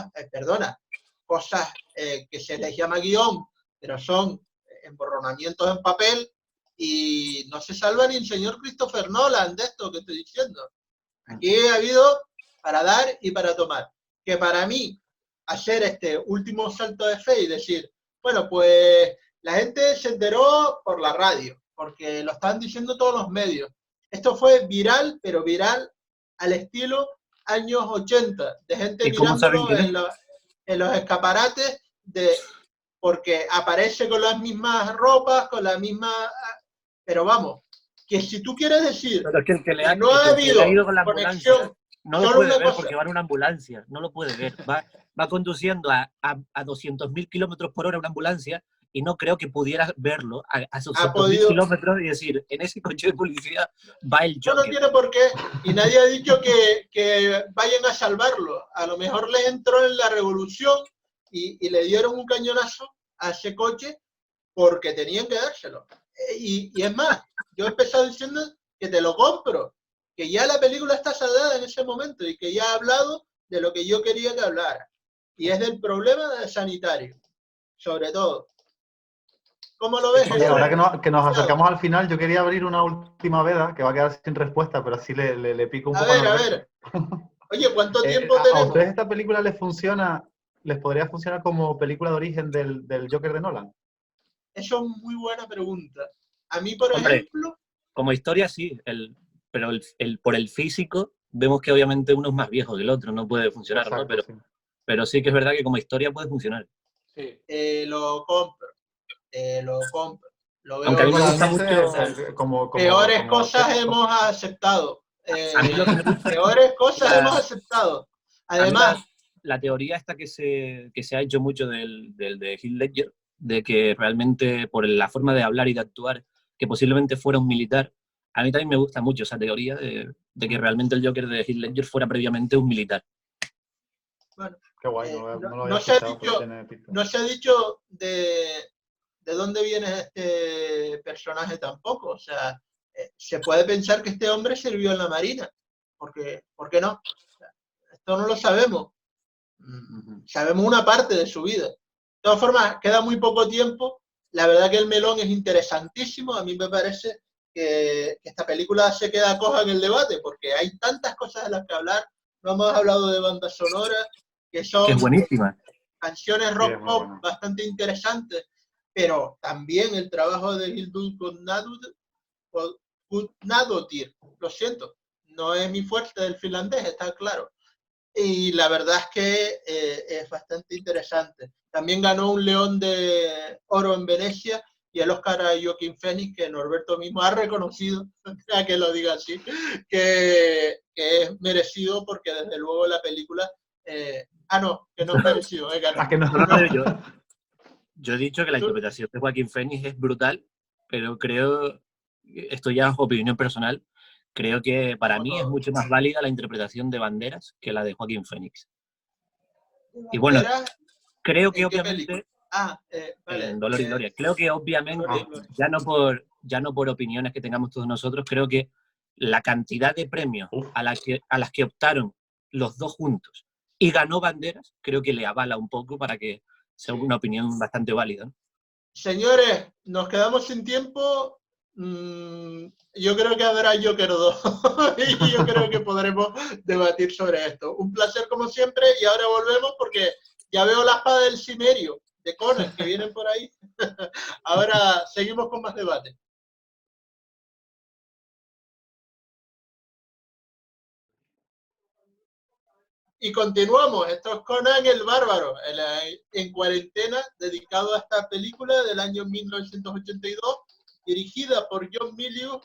cosas que se les llama guión, pero son emborronamientos en papel, y no se salva ni el señor Christopher Nolan de esto que estoy diciendo. Aquí ha habido para dar y para tomar. Que para mí, hacer este último salto de fe y decir, bueno, pues la gente se enteró por la radio, porque lo estaban diciendo todos los medios. Esto fue viral, pero viral al estilo años 80, de gente mirándolo en los escaparates, porque aparece con las mismas ropas, con la misma... Pero vamos, que si tú quieres decir que no ha habido conexión, no lo puede ver porque va en una ambulancia, no lo puede ver. Va conduciendo a 200.000 kilómetros por hora una ambulancia y no creo que pudieras verlo a esos Ha 8.000 podido- kilómetros y decir, en ese coche de policía va el No Joker. tiene por qué, y nadie ha dicho que vayan a salvarlo. A lo mejor les entró en la revolución y le dieron un cañonazo a ese coche porque tenían que dárselo. Y es más, yo he empezado diciendo que te lo compro, que ya la película está saldada en ese momento y que ya ha hablado de lo que yo quería que hablara. Y es del problema sanitario, sobre todo. ¿Cómo lo ves? Oye, ahora que nos Claro. acercamos al final, yo quería abrir una última veda que va a quedar sin respuesta, pero así le pico un A poco ver, a Norberto. ver. Oye, ¿cuánto tiempo ¿A tenemos? ustedes esta película les podría funcionar como película de origen del Joker de Nolan? Eso es muy buena pregunta. A mí, por Hombre, ejemplo, como historia sí, pero por el físico vemos que obviamente uno es más viejo que el otro, no puede funcionar, ¿no? Exacto, sí. Pero sí que es verdad que como historia puede funcionar. Sí. lo compro. Lo compro. Lo veo Aunque a mí me bien. gusta Igualmente, mucho... como Peores cosas concepto. hemos aceptado. A mí lo que me gusta es Peores cosas la- hemos aceptado. a mí Además, la teoría esta que se ha hecho mucho del de Heath Ledger, de que realmente por la forma de hablar y de actuar, que posiblemente fuera un militar, a mí también me gusta mucho esa teoría de que realmente el Joker de Heath Ledger fuera previamente un militar. bueno, Qué guay, no lo había no se ha escuchado, pero dicho, tiene pinta. no se ha dicho de dónde viene este personaje tampoco. O sea, se puede pensar que este hombre sirvió en la Marina. ¿Por qué no? O sea, esto no lo sabemos. Sabemos una parte de su vida. De todas formas, queda muy poco tiempo. La verdad que el melón es interesantísimo. A mí me parece que esta película se queda coja en el debate porque hay tantas cosas de las que hablar. No hemos hablado de banda sonora, que Que son es buenísima. canciones Sí, rock es muy pop bueno. bastante interesantes, pero también el trabajo de Hildur Guðnadóttir, lo siento, no es mi fuerte del finlandés, está claro. Y la verdad es que es bastante interesante. También ganó un León de Oro en Venecia y el Oscar a Joaquin Phoenix, que Norberto mismo ha reconocido, a que lo diga así, que es merecido porque desde luego la película... no, que no es merecido, ganó. ¿A que no? No, yo he dicho que la interpretación de Joaquín Phoenix es brutal, pero creo, esto ya es opinión personal, creo que para mí es mucho más válida la interpretación de Banderas que la de Joaquín Phoenix. Y bueno, creo que ¿En qué película? obviamente, Vale. en Dolor y Gloria, creo que Dolor obviamente, y Gloria. ya no por opiniones que tengamos todos nosotros, creo que la cantidad de premios Uf. a las que optaron los dos juntos y ganó Banderas, creo que le avala un poco para que sea una opinión bastante válida, ¿no? Señores, nos quedamos sin tiempo. Yo creo que habrá Joker 2 y yo creo que podremos debatir sobre esto. Un placer como siempre y ahora volvemos porque ya veo la espada del Cimerio de Conan que vienen por ahí. Ahora seguimos con más debate. Y continuamos, esto es Conan el Bárbaro, en cuarentena, dedicado a esta película del año 1982, dirigida por John Milius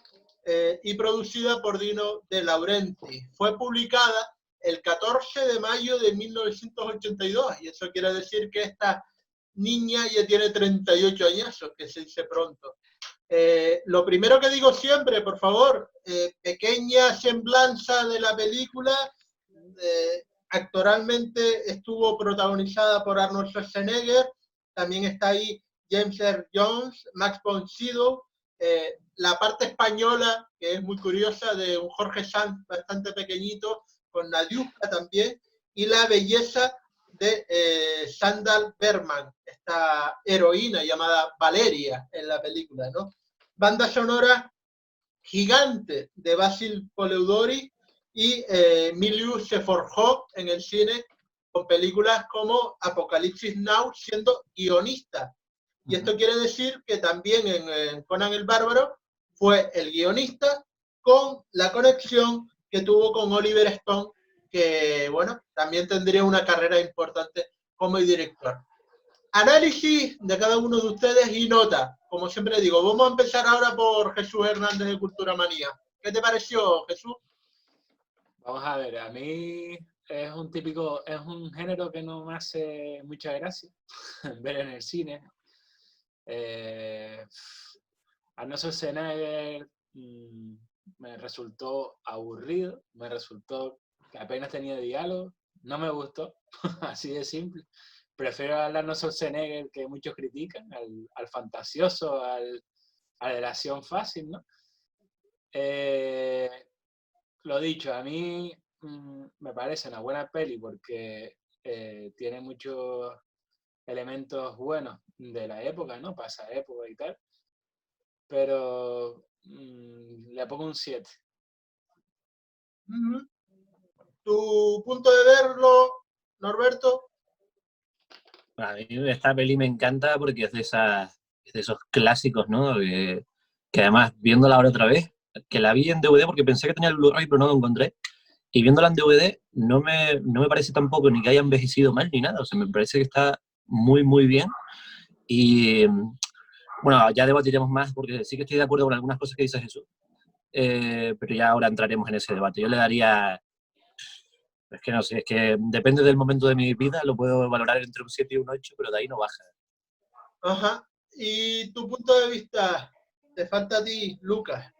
y producida por Dino De Laurentiis. Fue publicada el 14 de mayo de 1982, y eso quiere decir que esta niña ya tiene 38 años, que se dice pronto. Lo primero que digo siempre, por favor, pequeña semblanza de la película. Actoralmente estuvo protagonizada por Arnold Schwarzenegger, también está ahí James Earl Jones, Max von Sydow, la parte española, que es muy curiosa, de un Jorge Sanz bastante pequeñito, con Nadiuska también, y la belleza de Sandal Berman, esta heroína llamada Valeria en la película, ¿no? Banda sonora gigante de Basil Poleudori, y Milius se forjó en el cine con películas como Apocalipsis Now, siendo guionista. Y esto quiere decir que también en Conan el Bárbaro fue el guionista, con la conexión que tuvo con Oliver Stone, que bueno, también tendría una carrera importante como director. Análisis de cada uno de ustedes y nota. Como siempre digo, vamos a empezar ahora por Jesús Hernández de Cultura Manía. ¿Qué te pareció, Jesús? Vamos a ver, a mí es un género que no me hace mucha gracia ver en el cine. Arnold Schwarzenegger me resultó aburrido, me resultó que apenas tenía diálogo, no me gustó, así de simple. Prefiero al Arnold Schwarzenegger que muchos critican, al fantasioso, al de la acción fácil, ¿no? Lo dicho, a mí me parece una buena peli porque tiene muchos elementos buenos de la época, ¿no? Para esa época y tal. Pero le pongo un 7. ¿Tu punto de verlo, Norberto? A mí esta peli me encanta porque es de esos clásicos, ¿no? Que además, viéndola ahora otra vez, que la vi en DVD porque pensé que tenía el Blu-ray, pero no lo encontré. Y viéndola en DVD, no me parece tampoco ni que haya envejecido mal ni nada. O sea, me parece que está muy, muy bien. Y bueno, ya debatiremos más porque sí que estoy de acuerdo con algunas cosas que dice Jesús. Pero ya ahora entraremos en ese debate. Yo le daría... Es que no sé, es que depende del momento de mi vida, lo puedo valorar entre un 7 y un 8, pero de ahí no baja. Ajá. ¿Y tu punto de vista? Te falta a ti, Lucas.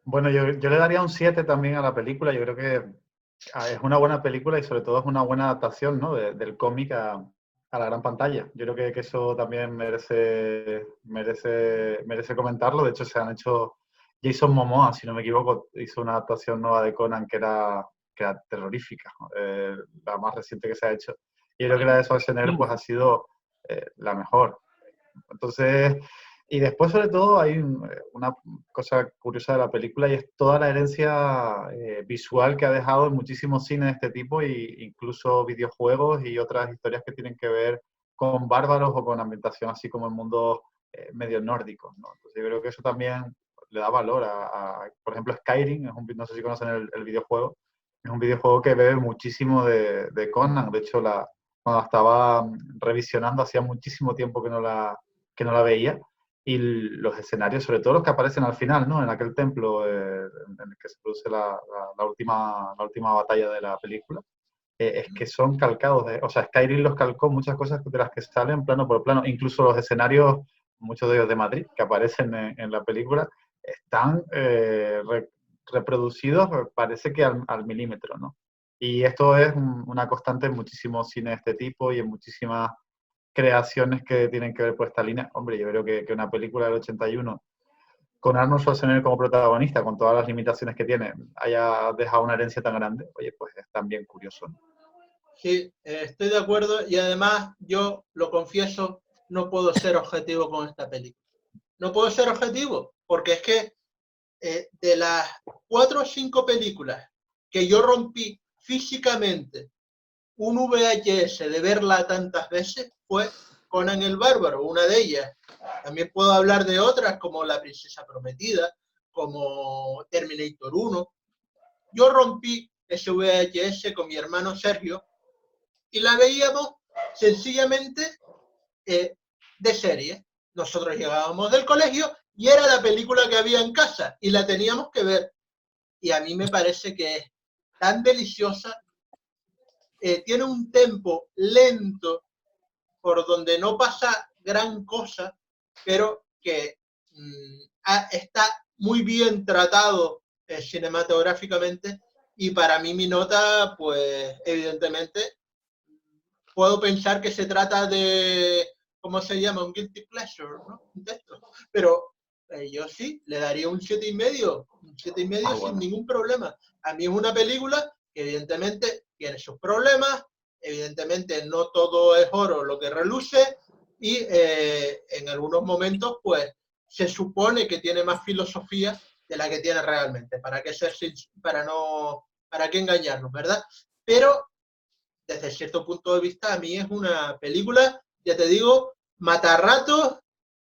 Bueno, yo le daría un 7 también a la película. Yo creo que es una buena película y sobre todo es una buena adaptación, ¿no? del cómic a la gran pantalla. Yo creo que eso también merece comentarlo. De hecho, se han hecho... Jason Momoa, si no me equivoco, hizo una adaptación nueva de Conan que era terrorífica, la más reciente que se ha hecho. Y yo creo que la de Schwarzenegger pues ha sido la mejor. Entonces, y después sobre todo hay una cosa curiosa de la película y es toda la herencia visual que ha dejado en muchísimos cines de este tipo e incluso videojuegos y otras historias que tienen que ver con bárbaros o con ambientación así como en mundos medio nórdicos, ¿no? Entonces yo creo que eso también le da valor por ejemplo, Skyrim, no sé si conocen el videojuego, es un videojuego que bebe muchísimo de Conan. De hecho, cuando la estaba revisionando, hacía muchísimo tiempo que no la veía. Y los escenarios, sobre todo los que aparecen al final, ¿no? En aquel templo en el que se produce la última batalla de la película, es que son calcados. O sea, Skyrim los calcó muchas cosas de las que salen plano por plano. Incluso los escenarios, muchos de ellos de Madrid, que aparecen en la película, están reproducidos, parece que al milímetro, ¿no? Y esto es una constante en muchísimos cines de este tipo y en muchísimas creaciones que tienen que ver por esta línea. Hombre, yo creo que una película del 81 con Arnold Schwarzenegger como protagonista, con todas las limitaciones que tiene, haya dejado una herencia tan grande, oye, pues es también curioso, ¿no? Sí, estoy de acuerdo y además yo lo confieso, no puedo ser objetivo con esta película. No puedo ser objetivo porque es que de las 4 o 5 películas que yo rompí físicamente un VHS de verla tantas veces fue Conan el Bárbaro, una de ellas. También puedo hablar de otras como La Princesa Prometida, como Terminator 1. Yo rompí ese VHS con mi hermano Sergio y la veíamos sencillamente de serie. Nosotros llegábamos del colegio y era la película que había en casa y la teníamos que ver. Y a mí me parece que es tan deliciosa, tiene un tempo lento por donde no pasa gran cosa, pero que está muy bien tratado cinematográficamente y para mí mi nota, pues evidentemente, puedo pensar que se trata de, ¿cómo se llama? Un guilty pleasure, ¿no? Pero yo sí, le daría un 7,5, un 7,5 sin ningún problema. A mí es una película que evidentemente tiene sus problemas, evidentemente no todo es oro lo que reluce y en algunos momentos pues se supone que tiene más filosofía de la que tiene realmente. ¿Para qué para qué engañarnos, verdad? Pero desde cierto punto de vista a mí es una película, ya te digo, matarratos.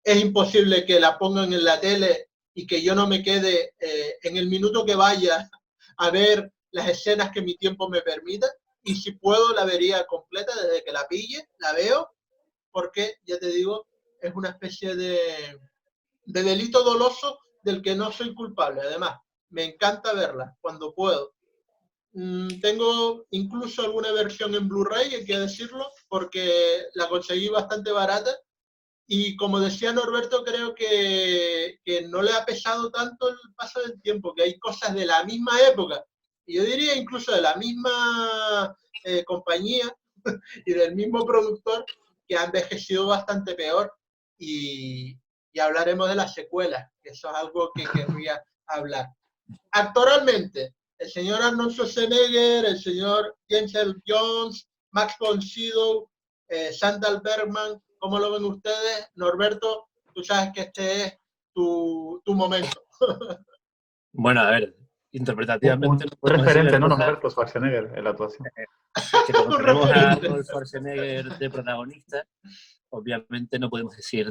Es imposible que la pongan en la tele y que yo no me quede en el minuto que vaya a ver las escenas que mi tiempo me permita, y si puedo la vería completa desde que la pille, la veo, porque ya te digo, es una especie de delito doloso del que no soy culpable. Además, me encanta verla cuando puedo. Tengo incluso alguna versión en Blu-ray, hay que decirlo, porque la conseguí bastante barata Y como decía Norberto, creo que no le ha pesado tanto el paso del tiempo, que hay cosas de la misma época, y yo diría incluso de la misma compañía y del mismo productor, que ha envejecido bastante peor. Y hablaremos de las secuelas, que eso es algo que querría hablar. Actualmente, el señor Arnold Schwarzenegger, el señor James Earl Jones, Max von Sydow, Sandal Bergman, ¿cómo lo ven ustedes? Norberto, tú sabes que este es tu momento. Bueno, a ver, interpretativamente no Un podemos decir referente, gran ¿no? cosa. Norberto Schwarzenegger en la actuación. Si Un conoceremos a referente. Arnold Schwarzenegger de protagonista, obviamente no podemos decir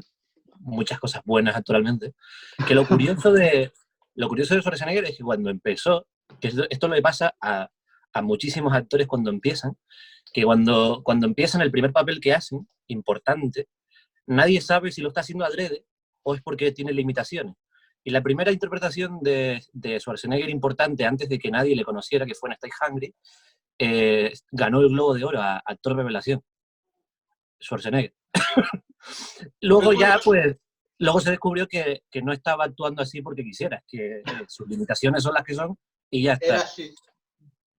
muchas cosas buenas actualmente. Que lo curioso de Schwarzenegger es que cuando empezó, que esto le pasa a muchísimos actores cuando empiezan, que cuando empiezan el primer papel que hacen, importante, nadie sabe si lo está haciendo adrede o es porque tiene limitaciones. Y la primera interpretación de Schwarzenegger importante, antes de que nadie le conociera, que fue en Stay Hungry, ganó el Globo de Oro a actor revelación. Schwarzenegger. Luego ya, pues, luego se descubrió que no estaba actuando así porque quisiera, que sus limitaciones son las que son y ya está. Era así.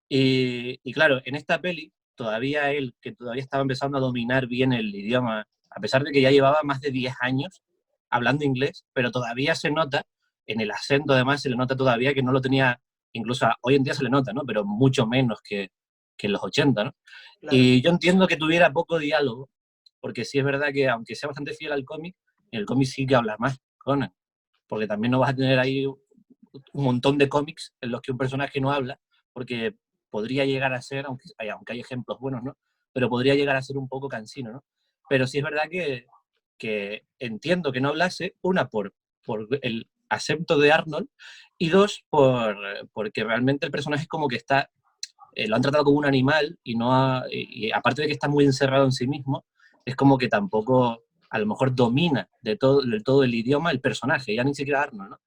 Y claro, en esta peli, todavía él, que todavía estaba empezando a dominar bien el idioma, a pesar de que ya llevaba más de 10 años hablando inglés, pero todavía se nota, en el acento además se le nota todavía que no lo tenía, incluso hoy en día se le nota, ¿no? Pero mucho menos que en los 80, ¿no? Claro. Y yo entiendo que tuviera poco diálogo, porque sí es verdad que aunque sea bastante fiel al cómic, en el cómic sí que habla más Conan, porque también no vas a tener ahí un montón de cómics en los que un personaje no habla, porque podría llegar a ser, aunque hay ejemplos buenos, ¿no? Pero podría llegar a ser un poco cansino, ¿no? Pero sí es verdad que entiendo que no hablase, una, por el acento de Arnold, y dos, porque realmente el personaje es como que está, lo han tratado como un animal y aparte de que está muy encerrado en sí mismo, es como que tampoco a lo mejor domina del todo el idioma el personaje, ya ni siquiera Arnold, ¿no?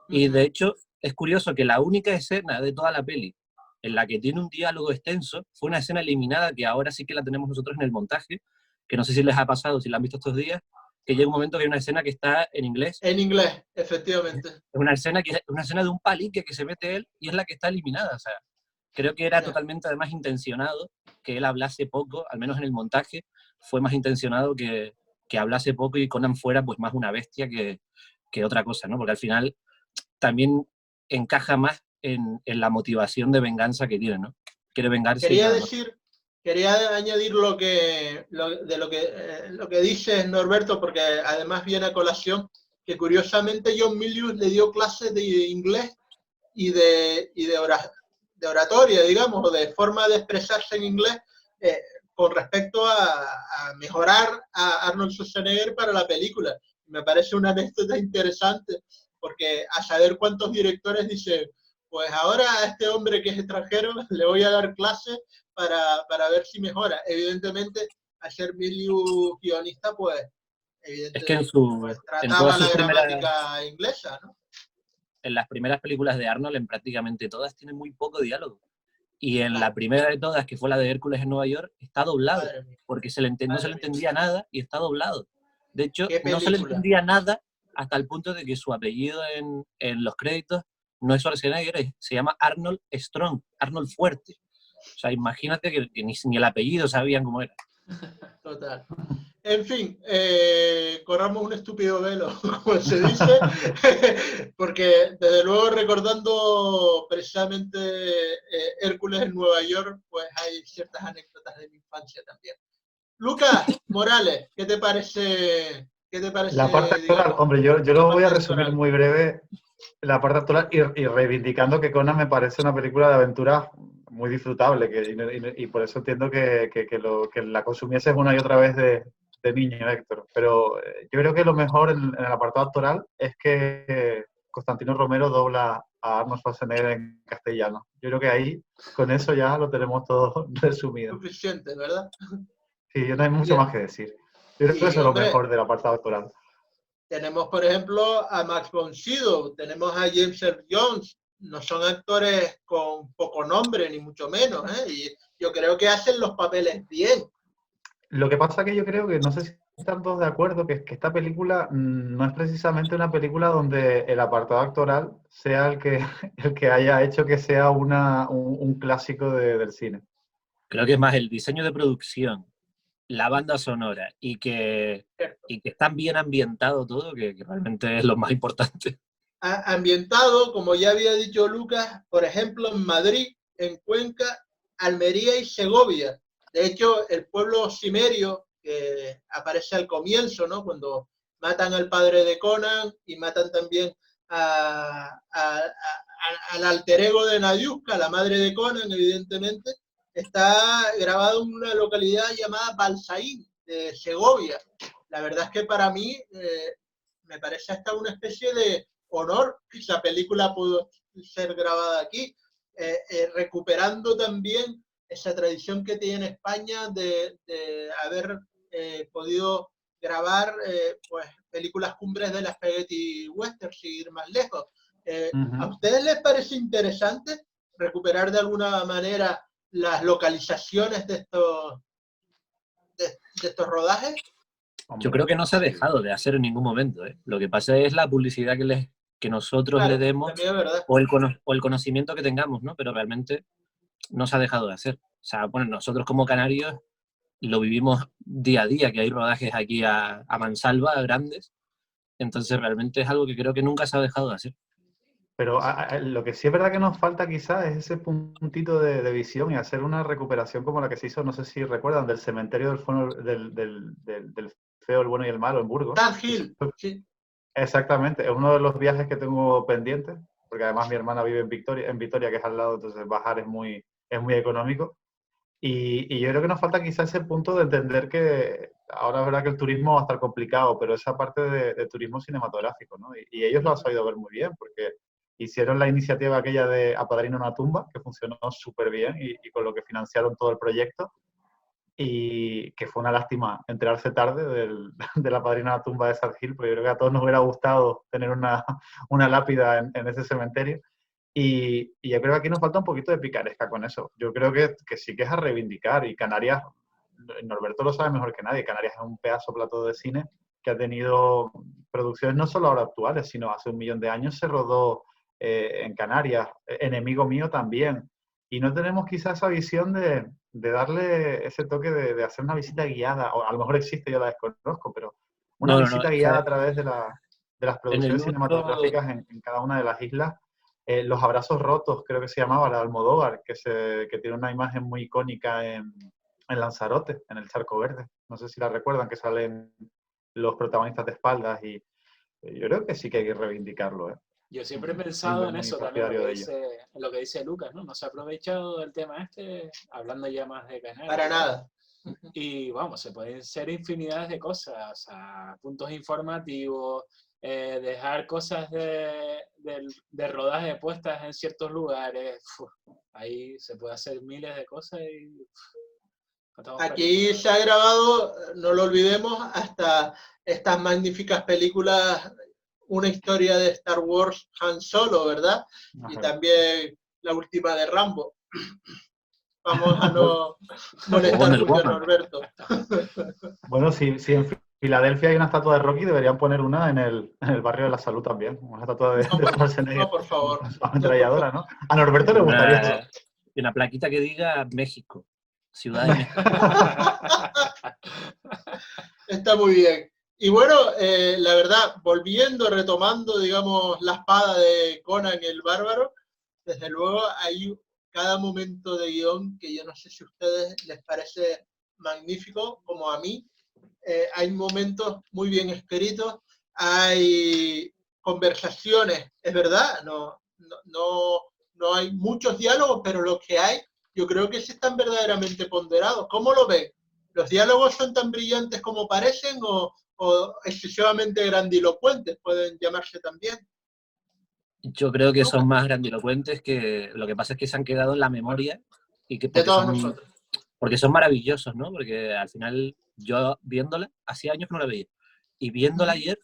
Y de hecho es curioso que la única escena de toda la peli en la que tiene un diálogo extenso fue una escena eliminada que ahora sí que la tenemos nosotros en el montaje, que no sé si les ha pasado, si la han visto estos días, que llega un momento que hay una escena que está en inglés. En inglés, efectivamente. Es una escena de un palique que se mete él y es la que está eliminada. O sea, creo que era totalmente además intencionado que él hablase poco, al menos en el montaje, fue más intencionado que hablase poco y Conan fuera pues más una bestia que otra cosa, ¿no? Porque al final también encaja más en la motivación de venganza que tiene, ¿no? Quiere vengarse. Quería añadir lo que dice Norberto, porque además viene a colación que curiosamente John Milius le dio clases de inglés y de oratoria, digamos, o de forma de expresarse en inglés con respecto a mejorar a Arnold Schwarzenegger para la película. Me parece una anécdota interesante, porque a saber cuántos directores dicen, pues ahora a este hombre que es extranjero le voy a dar clases para ver si mejora. Evidentemente, al ser Milius guionista, pues evidentemente pues, trataba la gramática inglesa, ¿no? En las primeras películas de Arnold, en prácticamente todas, tiene muy poco diálogo. Y en la primera de todas, que fue la de Hércules en Nueva York, está doblado, porque no se le entendía nada y está doblado. De hecho, no se le entendía nada hasta el punto de que su apellido en los créditos no es Schwarzenegger, se llama Arnold Strong, Arnold Fuerte. O sea, imagínate que ni el apellido sabían cómo era. Total. En fin, corramos un estúpido velo, como se dice, porque desde luego recordando precisamente Hércules en Nueva York, pues hay ciertas anécdotas de mi infancia también. Lucas Morales, ¿qué te parece? La parte actoral, hombre, yo lo voy a resumir muy breve, la parte actoral y reivindicando que Conan me parece una película de aventuras muy disfrutable y por eso entiendo que la consumieses una y otra vez de niño, Héctor. Pero yo creo que lo mejor en el apartado actoral es que Constantino Romero dobla a Arnold Schwarzenegger en castellano. Yo creo que ahí, con eso ya lo tenemos todo resumido. Suficiente, ¿verdad? Sí, no hay mucho más que decir. Yo creo que eso es lo mejor del apartado actoral. Tenemos, por ejemplo, a Max von Sydow, tenemos a James Earl Jones. No son actores con poco nombre, ni mucho menos, ¿eh? Y yo creo que hacen los papeles bien. Lo que pasa que yo creo que, no sé si están todos de acuerdo que esta película no es precisamente una película donde el apartado actoral sea el que haya hecho que sea un clásico del cine. Creo que es más el diseño de producción, la banda sonora y que está bien ambientado todo, que realmente es lo más importante. Ambientado, como ya había dicho Lucas, por ejemplo, en Madrid, en Cuenca, Almería y Segovia. De hecho, el pueblo cimerio, que aparece al comienzo, ¿no? Cuando matan al padre de Conan y matan también al alter ego de Nadiuska, la madre de Conan, evidentemente, está grabado en una localidad llamada Balsaín, de Segovia. La verdad es que para mí me parece hasta una especie de honor que esa película pudo ser grabada aquí, recuperando también esa tradición que tiene España de haber podido grabar pues, películas cumbres de la Spaghetti Western, sin ir más lejos. ¿A ustedes les parece interesante recuperar de alguna manera las localizaciones de estos rodajes? Yo creo que no se ha dejado de hacer en ningún momento, ¿eh? Lo que pasa es la publicidad que nosotros Claro, le demos también es verdad. o el conocimiento que tengamos, ¿no? Pero realmente no se ha dejado de hacer. O sea, bueno, nosotros como canarios lo vivimos día a día, que hay rodajes aquí a mansalva, grandes. Entonces realmente es algo que creo que nunca se ha dejado de hacer. Pero lo que sí es verdad que nos falta quizás es ese puntito de visión y hacer una recuperación como la que se hizo, no sé si recuerdan, del cementerio del feo, el bueno y el malo en Burgos. Sand Hill, sí. Exactamente, es uno de los viajes que tengo pendientes, porque además mi hermana vive en Vitoria, que es al lado, entonces bajar es muy económico. Y yo creo que nos falta quizás ese punto de entender que ahora es verdad que el turismo va a estar complicado, pero esa parte de turismo cinematográfico, ¿no? Y ellos lo han sabido ver muy bien, porque hicieron la iniciativa aquella de Apadrina una tumba, que funcionó súper bien y con lo que financiaron todo el proyecto, y que fue una lástima enterarse tarde de la Apadrina una tumba de Sad Hill, porque yo creo que a todos nos hubiera gustado tener una lápida en ese cementerio. Y yo creo que aquí nos falta un poquito de picaresca con eso. Yo creo que sí que es a reivindicar. Y Canarias, Norberto lo sabe mejor que nadie, Canarias es un pedazo plató de cine que ha tenido producciones no solo ahora actuales, sino hace 1 millón de años se rodó en Canarias, Enemigo Mío también. Y no tenemos quizás esa visión de darle ese toque de hacer una visita guiada, o a lo mejor existe, yo la desconozco, pero una No, visita guiada a través de las en el producciones nuestro, cinematográficas en cada una de las islas. Los abrazos rotos, creo que se llamaba, la de Almodóvar, que tiene una imagen muy icónica en Lanzarote, en el Charco Verde. No sé si la recuerdan, que salen los protagonistas de espaldas y yo creo que sí que hay que reivindicarlo. Yo siempre he Muy, pensado en muy eso también, partidario de ello. en lo que dice Lucas, ¿no? No se ha aprovechado del tema este, hablando ya más de Canarias. Para nada. Y vamos, se pueden ser infinidades de cosas, o sea, puntos informativos, dejar cosas de rodaje puestas en ciertos lugares. Ahí se puede hacer miles de cosas y aquí se ha grabado, no lo olvidemos, hasta estas magníficas películas, una historia de Star Wars, Han Solo, ¿verdad? Y también la última de Rambo. Vamos a no molestar mucho a Norberto. Bueno, si en Filadelfia hay una estatua de Rocky, deberían poner una en el barrio de la Salud también. Una estatua de Schwarzenegger. No, por favor. Ametralladora, ¿no? A Norberto le gustaría eso. Y una plaquita que diga México, Ciudad de México. Está muy bien. Y bueno, la verdad, retomando, digamos, la espada de Conan el Bárbaro, desde luego hay cada momento de guión que yo no sé si a ustedes les parece magnífico, como a mí. Hay momentos muy bien escritos, hay conversaciones, es verdad, no hay muchos diálogos, pero los que hay, yo creo que sí están verdaderamente ponderados. ¿Cómo lo ven? ¿Los diálogos son tan brillantes como parecen o excesivamente grandilocuentes pueden llamarse también? Yo creo que son más grandilocuentes, que lo que pasa es que se han quedado en la memoria y que de todos nosotros. Porque son maravillosos, ¿no? Porque al final yo viéndola, hacía años que no la veía, y viéndola ayer,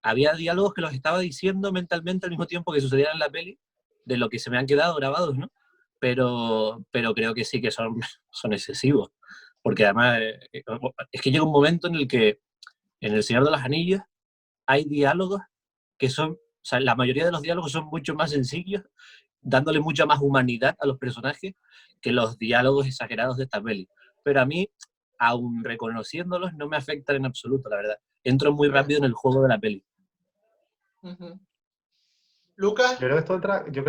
había diálogos que los estaba diciendo mentalmente al mismo tiempo que sucedían en la peli, de lo que se me han quedado grabados, ¿no? Pero creo que sí que son excesivos, porque además es que llega un momento en el que En El Señor de los Anillos hay diálogos que son, o sea, la mayoría de los diálogos son mucho más sencillos, dándole mucha más humanidad a los personajes que los diálogos exagerados de esta peli. Pero a mí, aun reconociéndolos, no me afectan en absoluto, la verdad. Entro muy rápido en el juego de la peli. Lucas. Yo creo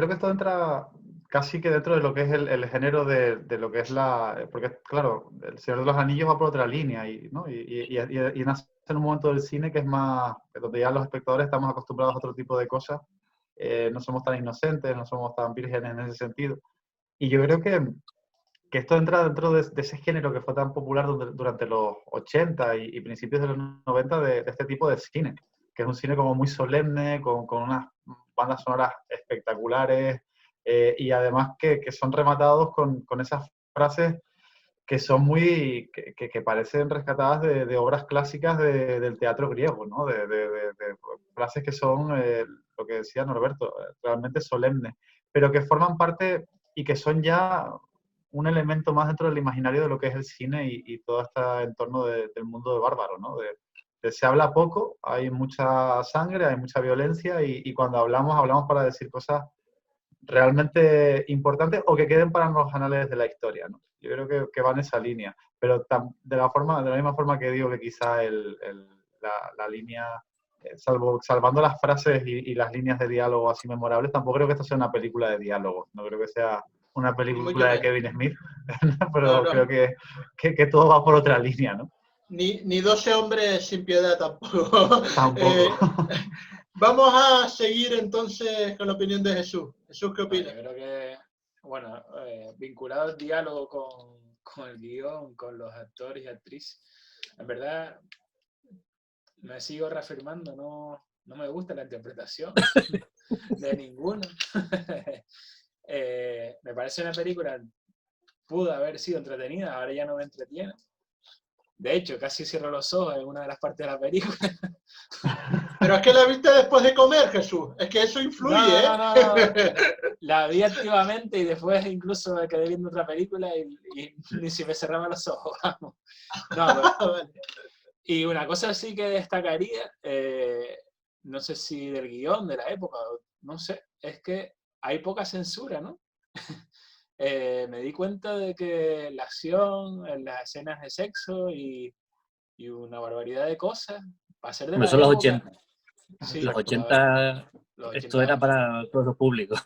que esto entra casi que dentro de lo que es el género de lo que es porque claro, El Señor de los Anillos va por otra línea ¿no? y nace en un momento del cine que es más, donde ya los espectadores estamos acostumbrados a otro tipo de cosas, no somos tan inocentes, no somos tan vírgenes en ese sentido. Y yo creo que esto entra dentro de ese género que fue tan popular durante los 80 y principios de los 90 de este tipo de cine, que es un cine como muy solemne, con unas bandas sonoras espectaculares y además que son rematados con esas frases que son que parecen rescatadas de obras clásicas del teatro griego, ¿no? De frases que son, lo que decía Norberto, realmente solemnes, pero que forman parte y que son ya un elemento más dentro del imaginario de lo que es el cine y todo este entorno del mundo de Bárbaro, ¿no? Se habla poco, hay mucha sangre, hay mucha violencia y cuando hablamos para decir cosas realmente importantes o que queden para los anales de la historia, ¿no? Yo creo que va en esa línea, pero de la misma forma que digo que quizá la línea, salvando las frases y las líneas de diálogo así memorables, tampoco creo que esto sea una película de diálogo, no creo que sea una película de Kevin Smith, pero no. creo que todo va por otra línea, ¿no? Ni 12 hombres sin piedad tampoco. Tampoco. Vamos a seguir entonces con la opinión de Jesús. Jesús, ¿qué opina? Yo creo que, bueno, vinculado al diálogo con el guión, con los actores y actrices, en verdad me sigo reafirmando, no me gusta la interpretación de ninguno. Me parece una película, pudo haber sido entretenida, ahora ya no me entretiene. De hecho, casi cierro los ojos en una de las partes de la película. Pero es que la viste después de comer, Jesús. Es que eso influye, No. La vi activamente y después incluso me quedé viendo otra película y ni si me cerraba los ojos. Vamos. Vale. Y una cosa sí que destacaría, no sé si del guión, de la época, no sé, es que hay poca censura, ¿no? Me di cuenta de que la acción, las escenas de sexo y una barbaridad de cosas, para ser de la Son los época... 80. Sí, los 80, los esto 80. era para todos los públicos.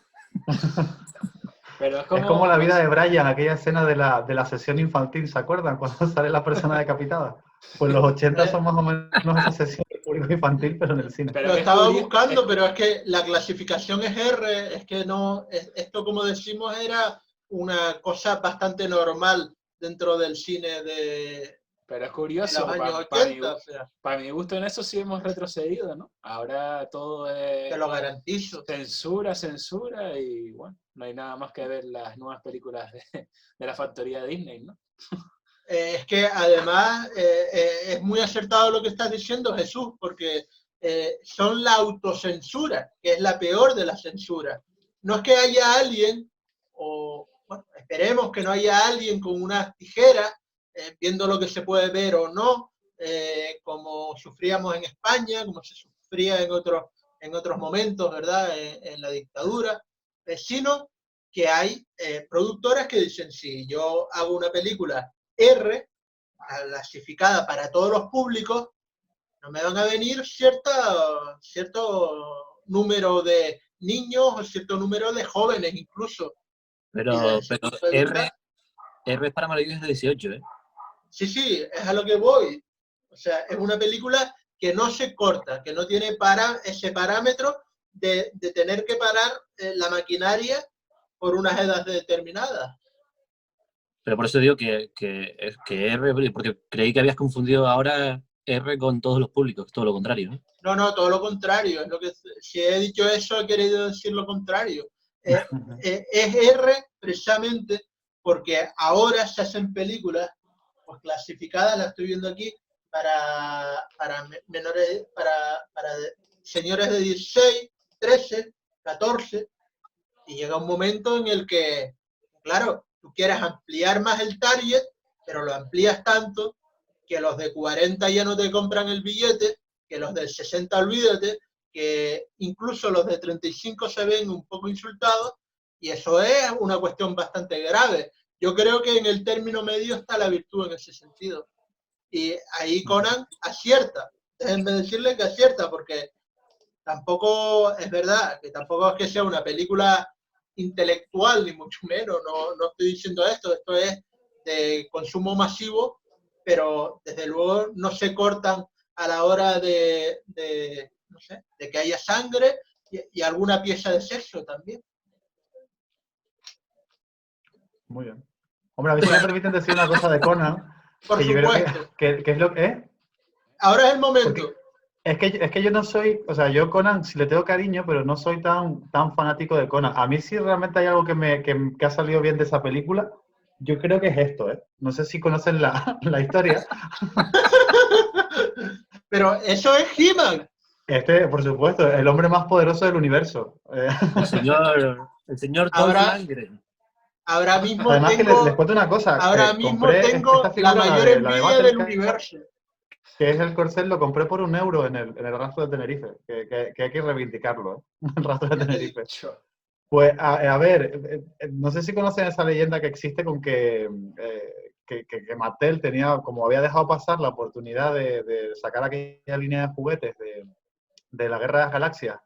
Pero Es como la vida de Brian, aquella escena de la sesión infantil, ¿se acuerdan? Cuando sale la persona decapitada. Pues los 80 son más o menos esa sesión de público infantil, pero en el cine. Lo estaba buscando, pero es que la clasificación es R, es que no, esto como decimos era una cosa bastante normal dentro del cine de... Pero es curioso, los años 80, para mi gusto en eso sí hemos retrocedido, ¿no? Ahora todo es... Te lo garantizo. Censura y bueno, no hay nada más que ver las nuevas películas de la factoría Disney, ¿no? Es que además es muy acertado lo que estás diciendo, Jesús, porque son la autocensura, que es la peor de la censura. No es que haya alguien, o bueno, esperemos que no haya alguien con unas tijeras viendo lo que se puede ver o no, como sufríamos en España, como se sufría en otros momentos, ¿verdad? En la dictadura, sino que hay productoras que dicen, si yo hago una película R, clasificada para todos los públicos, no me van a venir cierto número de niños o cierto número de jóvenes incluso. Pero R es para mayores de 18, ¿eh? Sí, es a lo que voy. O sea, es una película que no se corta, que no tiene ese parámetro de tener que parar la maquinaria por unas edades determinadas. Pero por eso digo que R, porque creí que habías confundido ahora R con todos los públicos, todo lo contrario, ¿no? No, todo lo contrario. Es lo que, si he dicho eso, he querido decir lo contrario. Es R precisamente porque ahora se hacen películas pues clasificadas, la estoy viendo aquí, para menores, para señores de 16, 13, 14, y llega un momento en el que, claro, tú quieres ampliar más el target, pero lo amplías tanto que los de 40 ya no te compran el billete, que los del 60 olvídate, que incluso los de 35 se ven un poco insultados, y eso es una cuestión bastante grave. Yo creo que en el término medio está la virtud en ese sentido. Y ahí Conan acierta. Déjenme decirle que acierta, porque tampoco es verdad, que tampoco es que sea una película intelectual, ni mucho menos, no estoy diciendo esto es de consumo masivo, pero desde luego no se cortan a la hora no sé, de que haya sangre y alguna pieza de sexo también. Muy bien. Hombre, a mí si me permiten decir una cosa de Conan, Por que yo creo supuesto. que es lo que es. Ahora es el momento. Porque es que yo no soy, o sea, yo Conan sí le tengo cariño, pero no soy tan fanático de Conan. A mí sí realmente hay algo que ha salido bien de esa película, yo creo que es esto, ¿eh? No sé si conocen la historia. Pero eso es He-Man. Por supuesto, el hombre más poderoso del universo. El señor Dolph Ahora, Lundgren. ahora mismo Además que les tengo, cuento una cosa, ahora mismo compré tengo esta la figura, mayor la de envidia del Battlecat, universo. que es el corcel, lo compré por €1 en el rastro de Tenerife, que hay que reivindicarlo, ¿eh? El rastro de Ya te he Tenerife. dicho. Pues, a ver, no sé si conocen esa leyenda que existe con que Mattel tenía, como había dejado pasar la oportunidad de sacar aquella línea de juguetes de la Guerra de las Galaxias,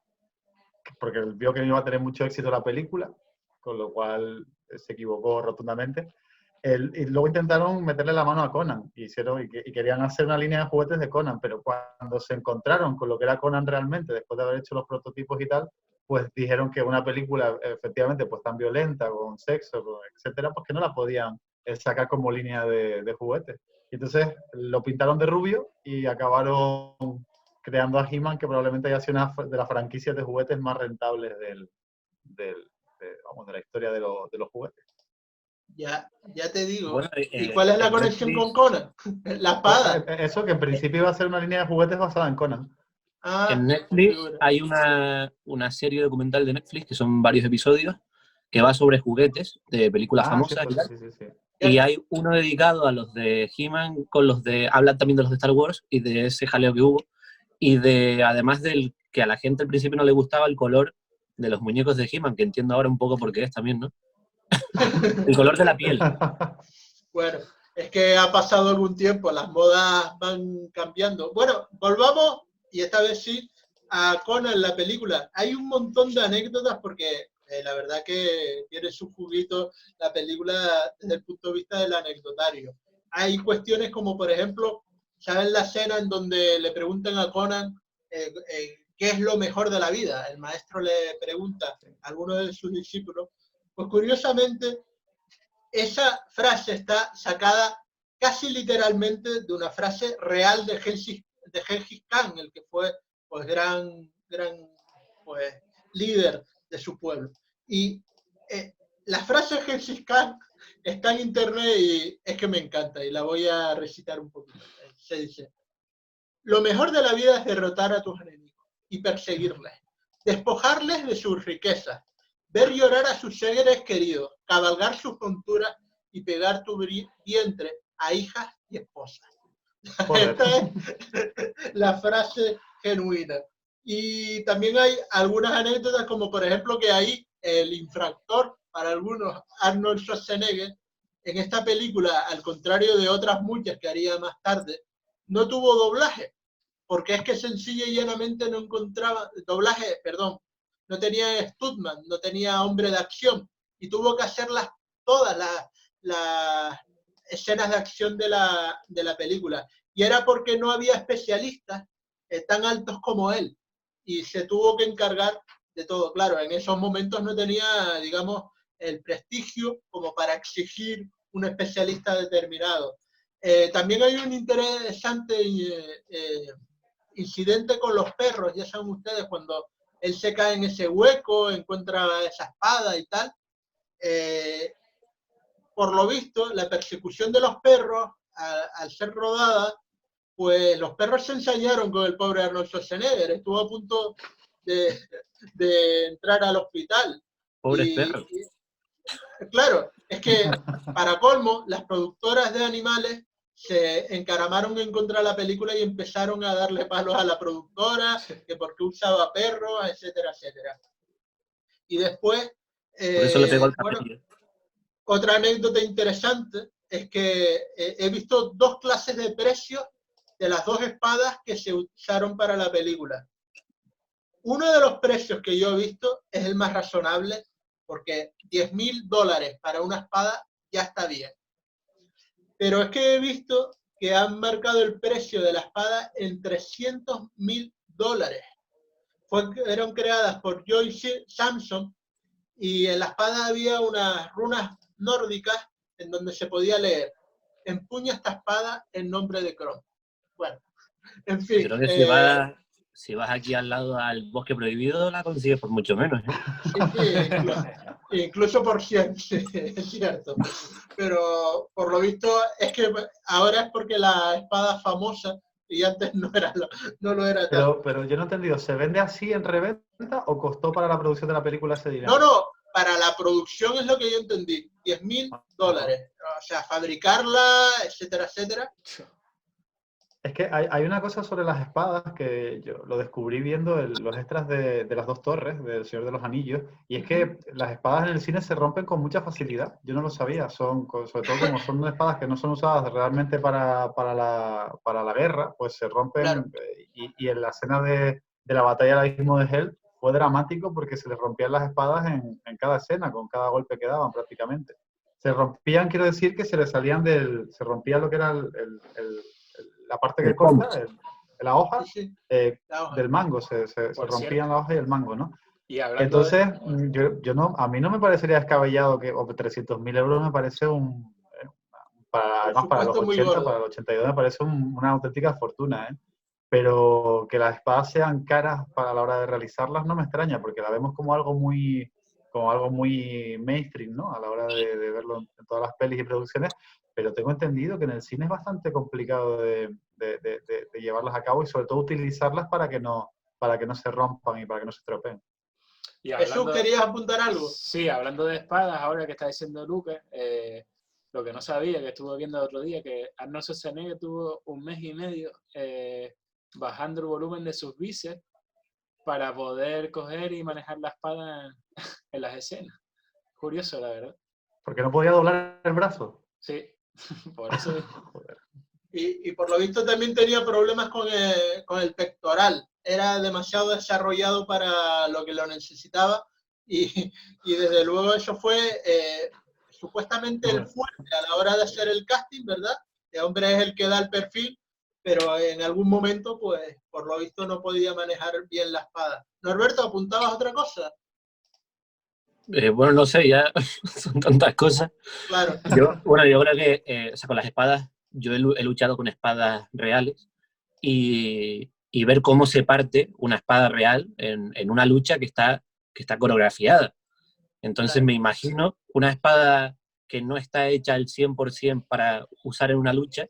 porque vio que no iba a tener mucho éxito la película, con lo cual se equivocó rotundamente. Y luego intentaron meterle la mano a Conan y querían hacer una línea de juguetes de Conan, pero cuando se encontraron con lo que era Conan realmente, después de haber hecho los prototipos y tal, pues dijeron que una película efectivamente pues tan violenta, con sexo, etcétera, pues que no la podían sacar como línea de juguetes. Y entonces lo pintaron de rubio y acabaron creando a He-Man, que probablemente haya sido una de las franquicias de juguetes más rentables de la historia de los juguetes. Ya te digo. Bueno, ¿Y cuál es la en conexión Netflix, con Conan? La espada. Eso, que en principio iba a ser una línea de juguetes basada en Conan. Ah, en Netflix figura. hay una serie documental de Netflix que son varios episodios que va sobre juguetes de películas famosas Cierto, y tal. sí. Y hay uno dedicado a los de He-Man, hablan también de los de Star Wars y de ese jaleo que hubo. Y además del que a la gente al principio no le gustaba el color de los muñecos de He-Man, que entiendo ahora un poco por qué es también, ¿no? El color de la piel. Bueno, es que ha pasado algún tiempo, las modas van cambiando. Bueno, volvamos, y esta vez sí, a Conan, la película. Hay un montón de anécdotas porque la verdad que tiene su juguito la película desde el punto de vista del anecdotario. Hay cuestiones como, por ejemplo, ¿saben la escena en donde le preguntan a Conan qué es lo mejor de la vida? El maestro le pregunta a alguno de sus discípulos. Pues curiosamente, esa frase está sacada casi literalmente de una frase real de Gengis Khan, el que fue pues gran pues, líder de su pueblo. Y la frase de Gengis Khan está en internet y es que me encanta y la voy a recitar un poquito. Se dice: lo mejor de la vida es derrotar a tus enemigos y perseguirles, despojarles de sus riquezas, ver llorar a sus seres queridos, cabalgar sus monturas y pegar tu vientre a hijas y esposas. Esta es la frase genuina. Y también hay algunas anécdotas, como por ejemplo que ahí el infractor, para algunos, Arnold Schwarzenegger, en esta película, al contrario de otras muchas que haría más tarde, no tuvo doblaje, porque es que sencilla y llanamente no encontraba doblaje, perdón, no tenía stuntman, no tenía hombre de acción, y tuvo que hacerlas todas las escenas de acción de la película. Y era porque no había especialistas tan altos como él, y se tuvo que encargar de todo. Claro, en esos momentos no tenía, digamos, el prestigio como para exigir un especialista determinado. También hay un interesante incidente con los perros, ya saben ustedes, cuando él se cae en ese hueco, encuentra esa espada y tal. Por lo visto, la persecución de los perros, al ser rodada, pues los perros se ensañaron con el pobre Arnold Schwarzenegger, estuvo a punto de entrar al hospital. Pobres perros. Claro, es que para colmo, las productoras de animales se encaramaron en contra de la película y empezaron a darle palos a la productora, que porque usaba perros, etcétera, etcétera. Y después, Por eso le pegó al bueno, camello. otra anécdota interesante es que he visto dos clases de precios de las dos espadas que se usaron para la película. Uno de los precios que yo he visto es el más razonable, porque $10.000 para una espada ya está bien. Pero es que he visto que han marcado el precio de la espada en $300.000. Fueron creadas por Joy Samson y en la espada había unas runas nórdicas en donde se podía leer: empuña esta espada en nombre de Kron. Bueno, en fin. Yo creo que si vas aquí al lado al Bosque Prohibido, la consigues por mucho menos, ¿eh? Sí, incluso por 100, sí, es cierto. Pero por lo visto es que ahora es porque la espada famosa y antes no lo era tanto. Pero yo no he entendido, ¿se vende así en reventa o costó para la producción de la película ese dinero? No, para la producción es lo que yo entendí, $10.000. O sea, fabricarla, etcétera, etcétera. Es que hay una cosa sobre las espadas que yo lo descubrí viendo los extras de las dos torres, del Señor de los Anillos, y es que las espadas en el cine se rompen con mucha facilidad. Yo no lo sabía, sobre todo como son espadas que no son usadas realmente para la guerra, pues se rompen. Claro. Y en la escena de la batalla del Istmo de Hel fue dramático porque se les rompían las espadas en cada escena, con cada golpe que daban prácticamente. Se rompían, quiero decir que se les salían se rompía lo que era la parte que corta, la hoja, Sí, la hoja del mango, se rompían la hoja y el mango, ¿no? Y entonces, yo no, a mí no me parecería descabellado que 300.000 euros me parece además para los 80, para el 82 me parece una auténtica fortuna, ¿eh? Pero que las espadas sean caras para la hora de realizarlas no me extraña, porque la vemos como algo muy mainstream, ¿no? A la hora de verlo en todas las pelis y producciones, pero tengo entendido que en el cine es bastante complicado de llevarlas a cabo y sobre todo utilizarlas para que no se rompan y para que no se estropeen. Jesús, ¿querías apuntar algo? Sí, hablando de espadas, ahora que está diciendo Lucas, lo que no sabía, que estuve viendo el otro día, que Arnold Schwarzenegger tuvo 1 mes y medio bajando el volumen de sus bíceps para poder coger y manejar la espada en las escenas. Curioso, la verdad. ¿Porque no podía doblar el brazo? Sí, por eso. Joder. Y por lo visto también tenía problemas con el pectoral. Era demasiado desarrollado para lo que lo necesitaba y desde luego eso fue supuestamente el fuerte a la hora de hacer el casting, ¿verdad? El hombre es el que da el perfil, pero en algún momento, pues, por lo visto no podía manejar bien la espada. Norberto, ¿apuntabas otra cosa? Bueno, no sé, ya son tantas cosas. Claro. Yo creo que o sea, con las espadas, yo he luchado con espadas reales y ver cómo se parte una espada real en una lucha que está coreografiada. Entonces Claro. me imagino una espada que no está hecha al 100% para usar en una lucha,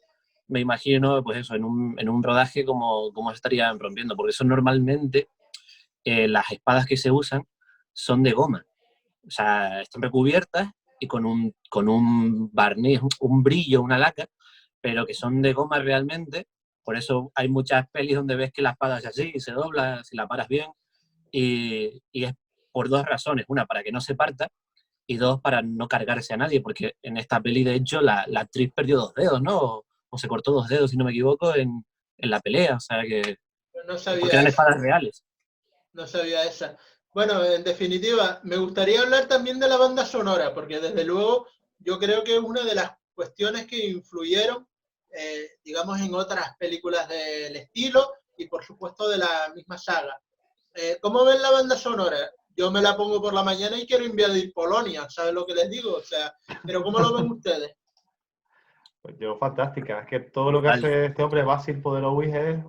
me imagino pues eso, en un rodaje como se estarían rompiendo, porque eso normalmente las espadas que se usan son de goma. O sea, están recubiertas y con un barniz, un brillo, una laca, pero que son de goma realmente. Por eso hay muchas pelis donde ves que la espada es así, se dobla, si la paras bien, y es por dos razones. Una, para que no se parta, y dos, para no cargarse a nadie, porque en esta peli, de hecho, la actriz perdió 2 dedos, ¿no? O se cortó 2 dedos, si no me equivoco, en la pelea. O sea, que No sabía porque eran eso. espadas reales. No sabía esa. Bueno, en definitiva, me gustaría hablar también de la banda sonora, porque desde luego yo creo que es una de las cuestiones que influyeron, digamos, en otras películas del estilo y por supuesto de la misma saga. ¿Cómo ven la banda sonora? Yo me la pongo por la mañana y quiero invadir Polonia, ¿sabes lo que les digo? O sea, pero ¿cómo lo ven ustedes? Pues yo, fantástica. Es que todo lo que hace este hombre, Basil Poderovic, es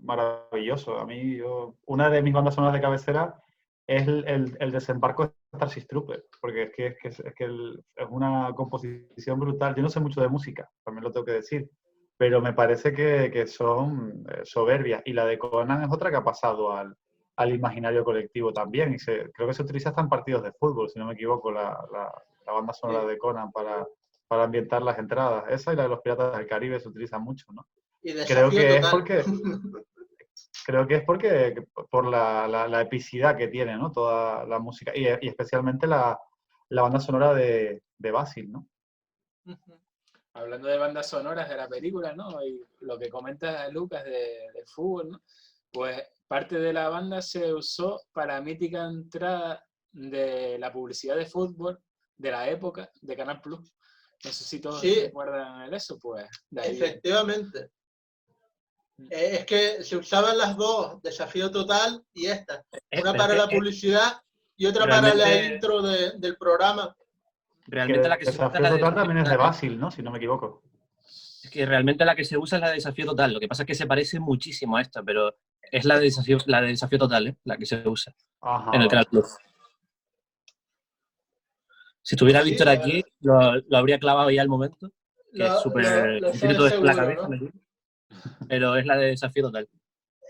maravilloso. A mí, una de mis bandas sonoras de cabecera es el desembarco de Starship Troopers, porque es una composición brutal. Yo no sé mucho de música, también lo tengo que decir, pero me parece que son soberbias. Y la de Conan es otra que ha pasado al imaginario colectivo también. Y creo que se utiliza hasta en partidos de fútbol, si no me equivoco, la banda sonora de Conan para ambientar las entradas. Esa y la de los Piratas del Caribe se utilizan mucho, ¿no? Y Creo Desafío que es Total. porque por la epicidad que tiene, ¿no? Toda la música y especialmente la banda sonora de Basil, ¿no? Ujú. Hablando de bandas sonoras de la película, ¿no? Y lo que comenta Lucas del fútbol, ¿no? Pues parte de la banda se usó para la mítica entrada de la publicidad de fútbol de la época de Canal Plus. No sé si todos Sí, recuerdan eso, pues de ahí viene. efectivamente. Es que se usaban las dos, Desafío Total y esta. Una Pero es para que la publicidad y otra para la realmente, intro del programa. realmente Que la que se usa es Desafío la de Total Desafío también es de Total, ¿eh? Basil, ¿no? Si no me equivoco. Es que realmente la que se usa es la de Desafío Total. Lo que pasa es que se parece muchísimo a esta, pero es la de Desafío Total, ¿eh? La que se usa Ajá, en el Canal vale. Plus. Si Pues estuviera sí, Víctor aquí, lo habría clavado ya al momento, que es súper... lo tiene sabes todo esto en la seguro, cabeza, ¿no? pero es la de Desafío Total.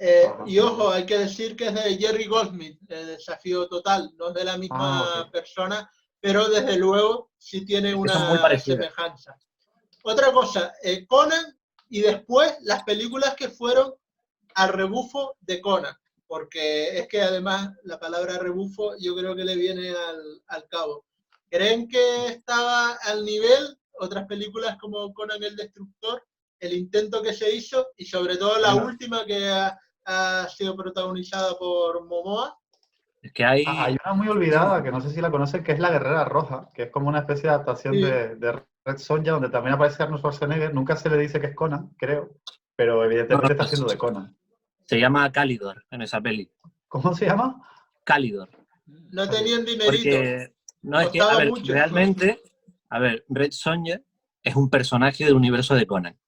Ajá. Y ojo, hay que decir que es de Jerry Goldsmith, Desafío Total, no es de la Ah, ok. misma persona, pero desde luego sí tiene Es que son muy una parecidas. semejanza. Otra cosa, Conan y después las películas que fueron al rebufo de Conan, porque es que además la palabra rebufo yo creo que le viene al cabo. ¿Creen que estaba al nivel otras películas como Conan el Destructor, el intento que se hizo y sobre todo la Bueno, última que ha sido protagonizada por Momoa? Es que hay hay... una muy olvidada, que no sé si la conocen, que es La Guerrera Roja, que es como una especie de adaptación Sí, de Red Sonja, donde también aparece Arnold Schwarzenegger. Nunca se le dice que es Conan, creo, pero no, evidentemente está haciendo de Conan. se llama Calidor en esa peli. ¿Cómo se llama? Calidor. no Cálido. tenían dinerito, Porque, no, es que, a costaba ver, mucho. realmente, a ver, Red Sonja es un personaje del universo de Conan.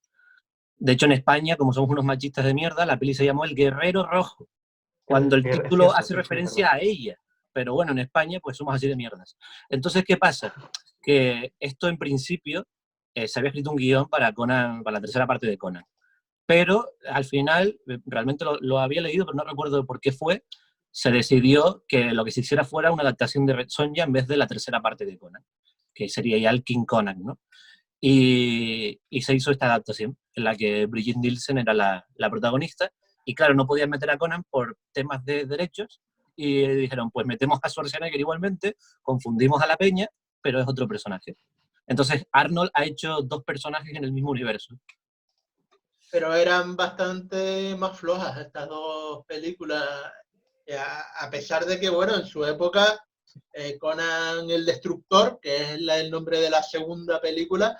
De hecho, en España, como somos unos machistas de mierda, la peli se llamó El Guerrero Rojo, cuando el Es título cierto, hace sí, sí, es referencia verdad. a ella. Pero bueno, en España, pues somos así de mierdas. Entonces, ¿qué pasa? Que esto en principio se había escrito un guión para Conan, para la tercera parte de Conan. Pero al final, realmente lo había leído, pero no recuerdo por qué fue, se decidió que lo que se hiciera fuera una adaptación de Red Sonja en vez de la tercera parte de Conan, que sería ya el King Conan, ¿no? Y se hizo esta adaptación, en la que Brigitte Nielsen era la protagonista, y claro, no podían meter a Conan por temas de derechos, y dijeron, pues metemos a Schwarzenegger igualmente, confundimos a la peña, pero es otro personaje. Entonces Arnold ha hecho dos personajes en el mismo universo. Pero eran bastante más flojas estas dos películas, a pesar de que, bueno, en su época, Conan el Destructor, que es el nombre de la segunda película,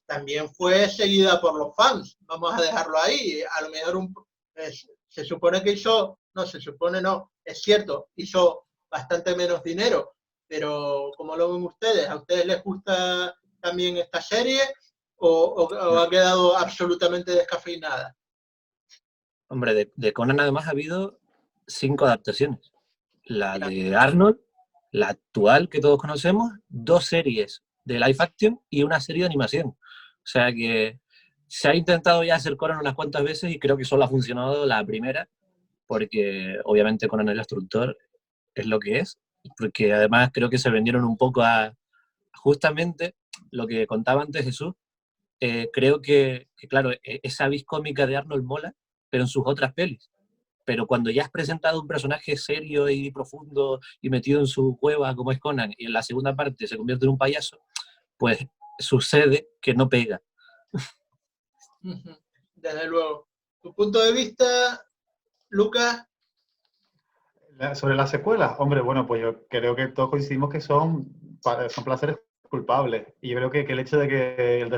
también fue seguida por los fans. Vamos a dejarlo ahí. A lo mejor se supone que hizo, no, se supone no, es cierto, hizo bastante menos dinero, pero ¿cómo lo ven ustedes? ¿A ustedes les gusta también esta serie o ha quedado absolutamente descafeinada? Hombre, de Conan además ha habido 5 adaptaciones. La de Arnold, la actual que todos conocemos, 2 series de live action y una serie de animación. O sea que se ha intentado ya hacer Conan unas cuantas veces y creo que solo ha funcionado la primera, porque obviamente Conan el Destructor es lo que es, porque además creo que se vendieron un poco a justamente lo que contaba antes Jesús. Creo que, claro, esa vis cómica de Arnold mola, pero en sus otras pelis. Pero cuando ya has presentado un personaje serio y profundo y metido en su cueva como es Conan, y en la segunda parte se convierte en un payaso, pues sucede que no pega. Desde luego. ¿Tu punto de vista, Lucas? Sobre las secuelas, hombre, bueno, pues yo creo que todos coincidimos que son placeres culpables. Y yo creo que el hecho de que el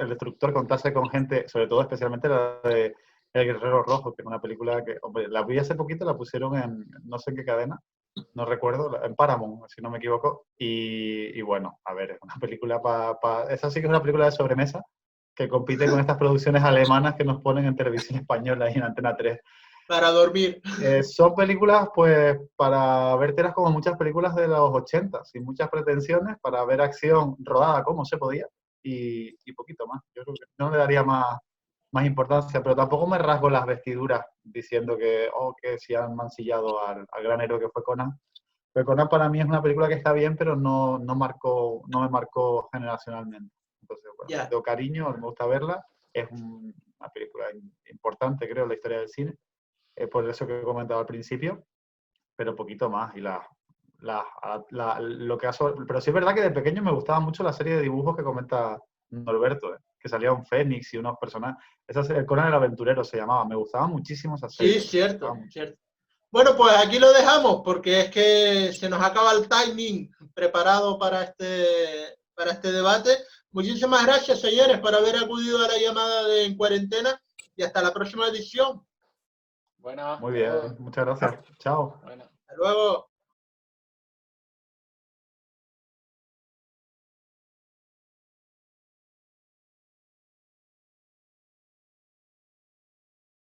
Destructor contase con gente, sobre todo especialmente la de El Guerrero Rojo, que es una película que, hombre, la vi hace poquito, la pusieron en no sé en qué cadena, no recuerdo, en Paramount, si no me equivoco. Y bueno, a ver, es una película esa sí que es una película de sobremesa que compite con estas producciones alemanas que nos ponen en televisión española y en Antena 3. Para dormir. Son películas, pues, para vértelas como muchas películas de los 80, sin muchas pretensiones, para ver acción rodada como se podía y poquito más. Yo creo que no le daría más importancia, pero tampoco me rasgo las vestiduras diciendo que si han mancillado al gran héroe que fue Conan. Pero Conan para mí es una película que está bien, pero no me marcó generacionalmente. Entonces, bueno, Ya. tengo cariño, me gusta verla. Es una película importante, creo, en la historia del cine. Por eso que he comentado al principio, pero poquito más. Y lo que pero sí es verdad que de pequeño me gustaba mucho la serie de dibujos que comenta Norberto, que salía un fénix y unos personajes. El Conan el Aventurero se llamaba. Me gustaba muchísimo esa serie. Sí, cierto, cierto. Bueno, pues aquí lo dejamos porque es que se nos acaba el timing preparado para este debate. Muchísimas gracias, señores, por haber acudido a la llamada de En Cuarentena y hasta la próxima edición. Bueno, Muy bien, muchas gracias. Chao. bueno. Hasta luego.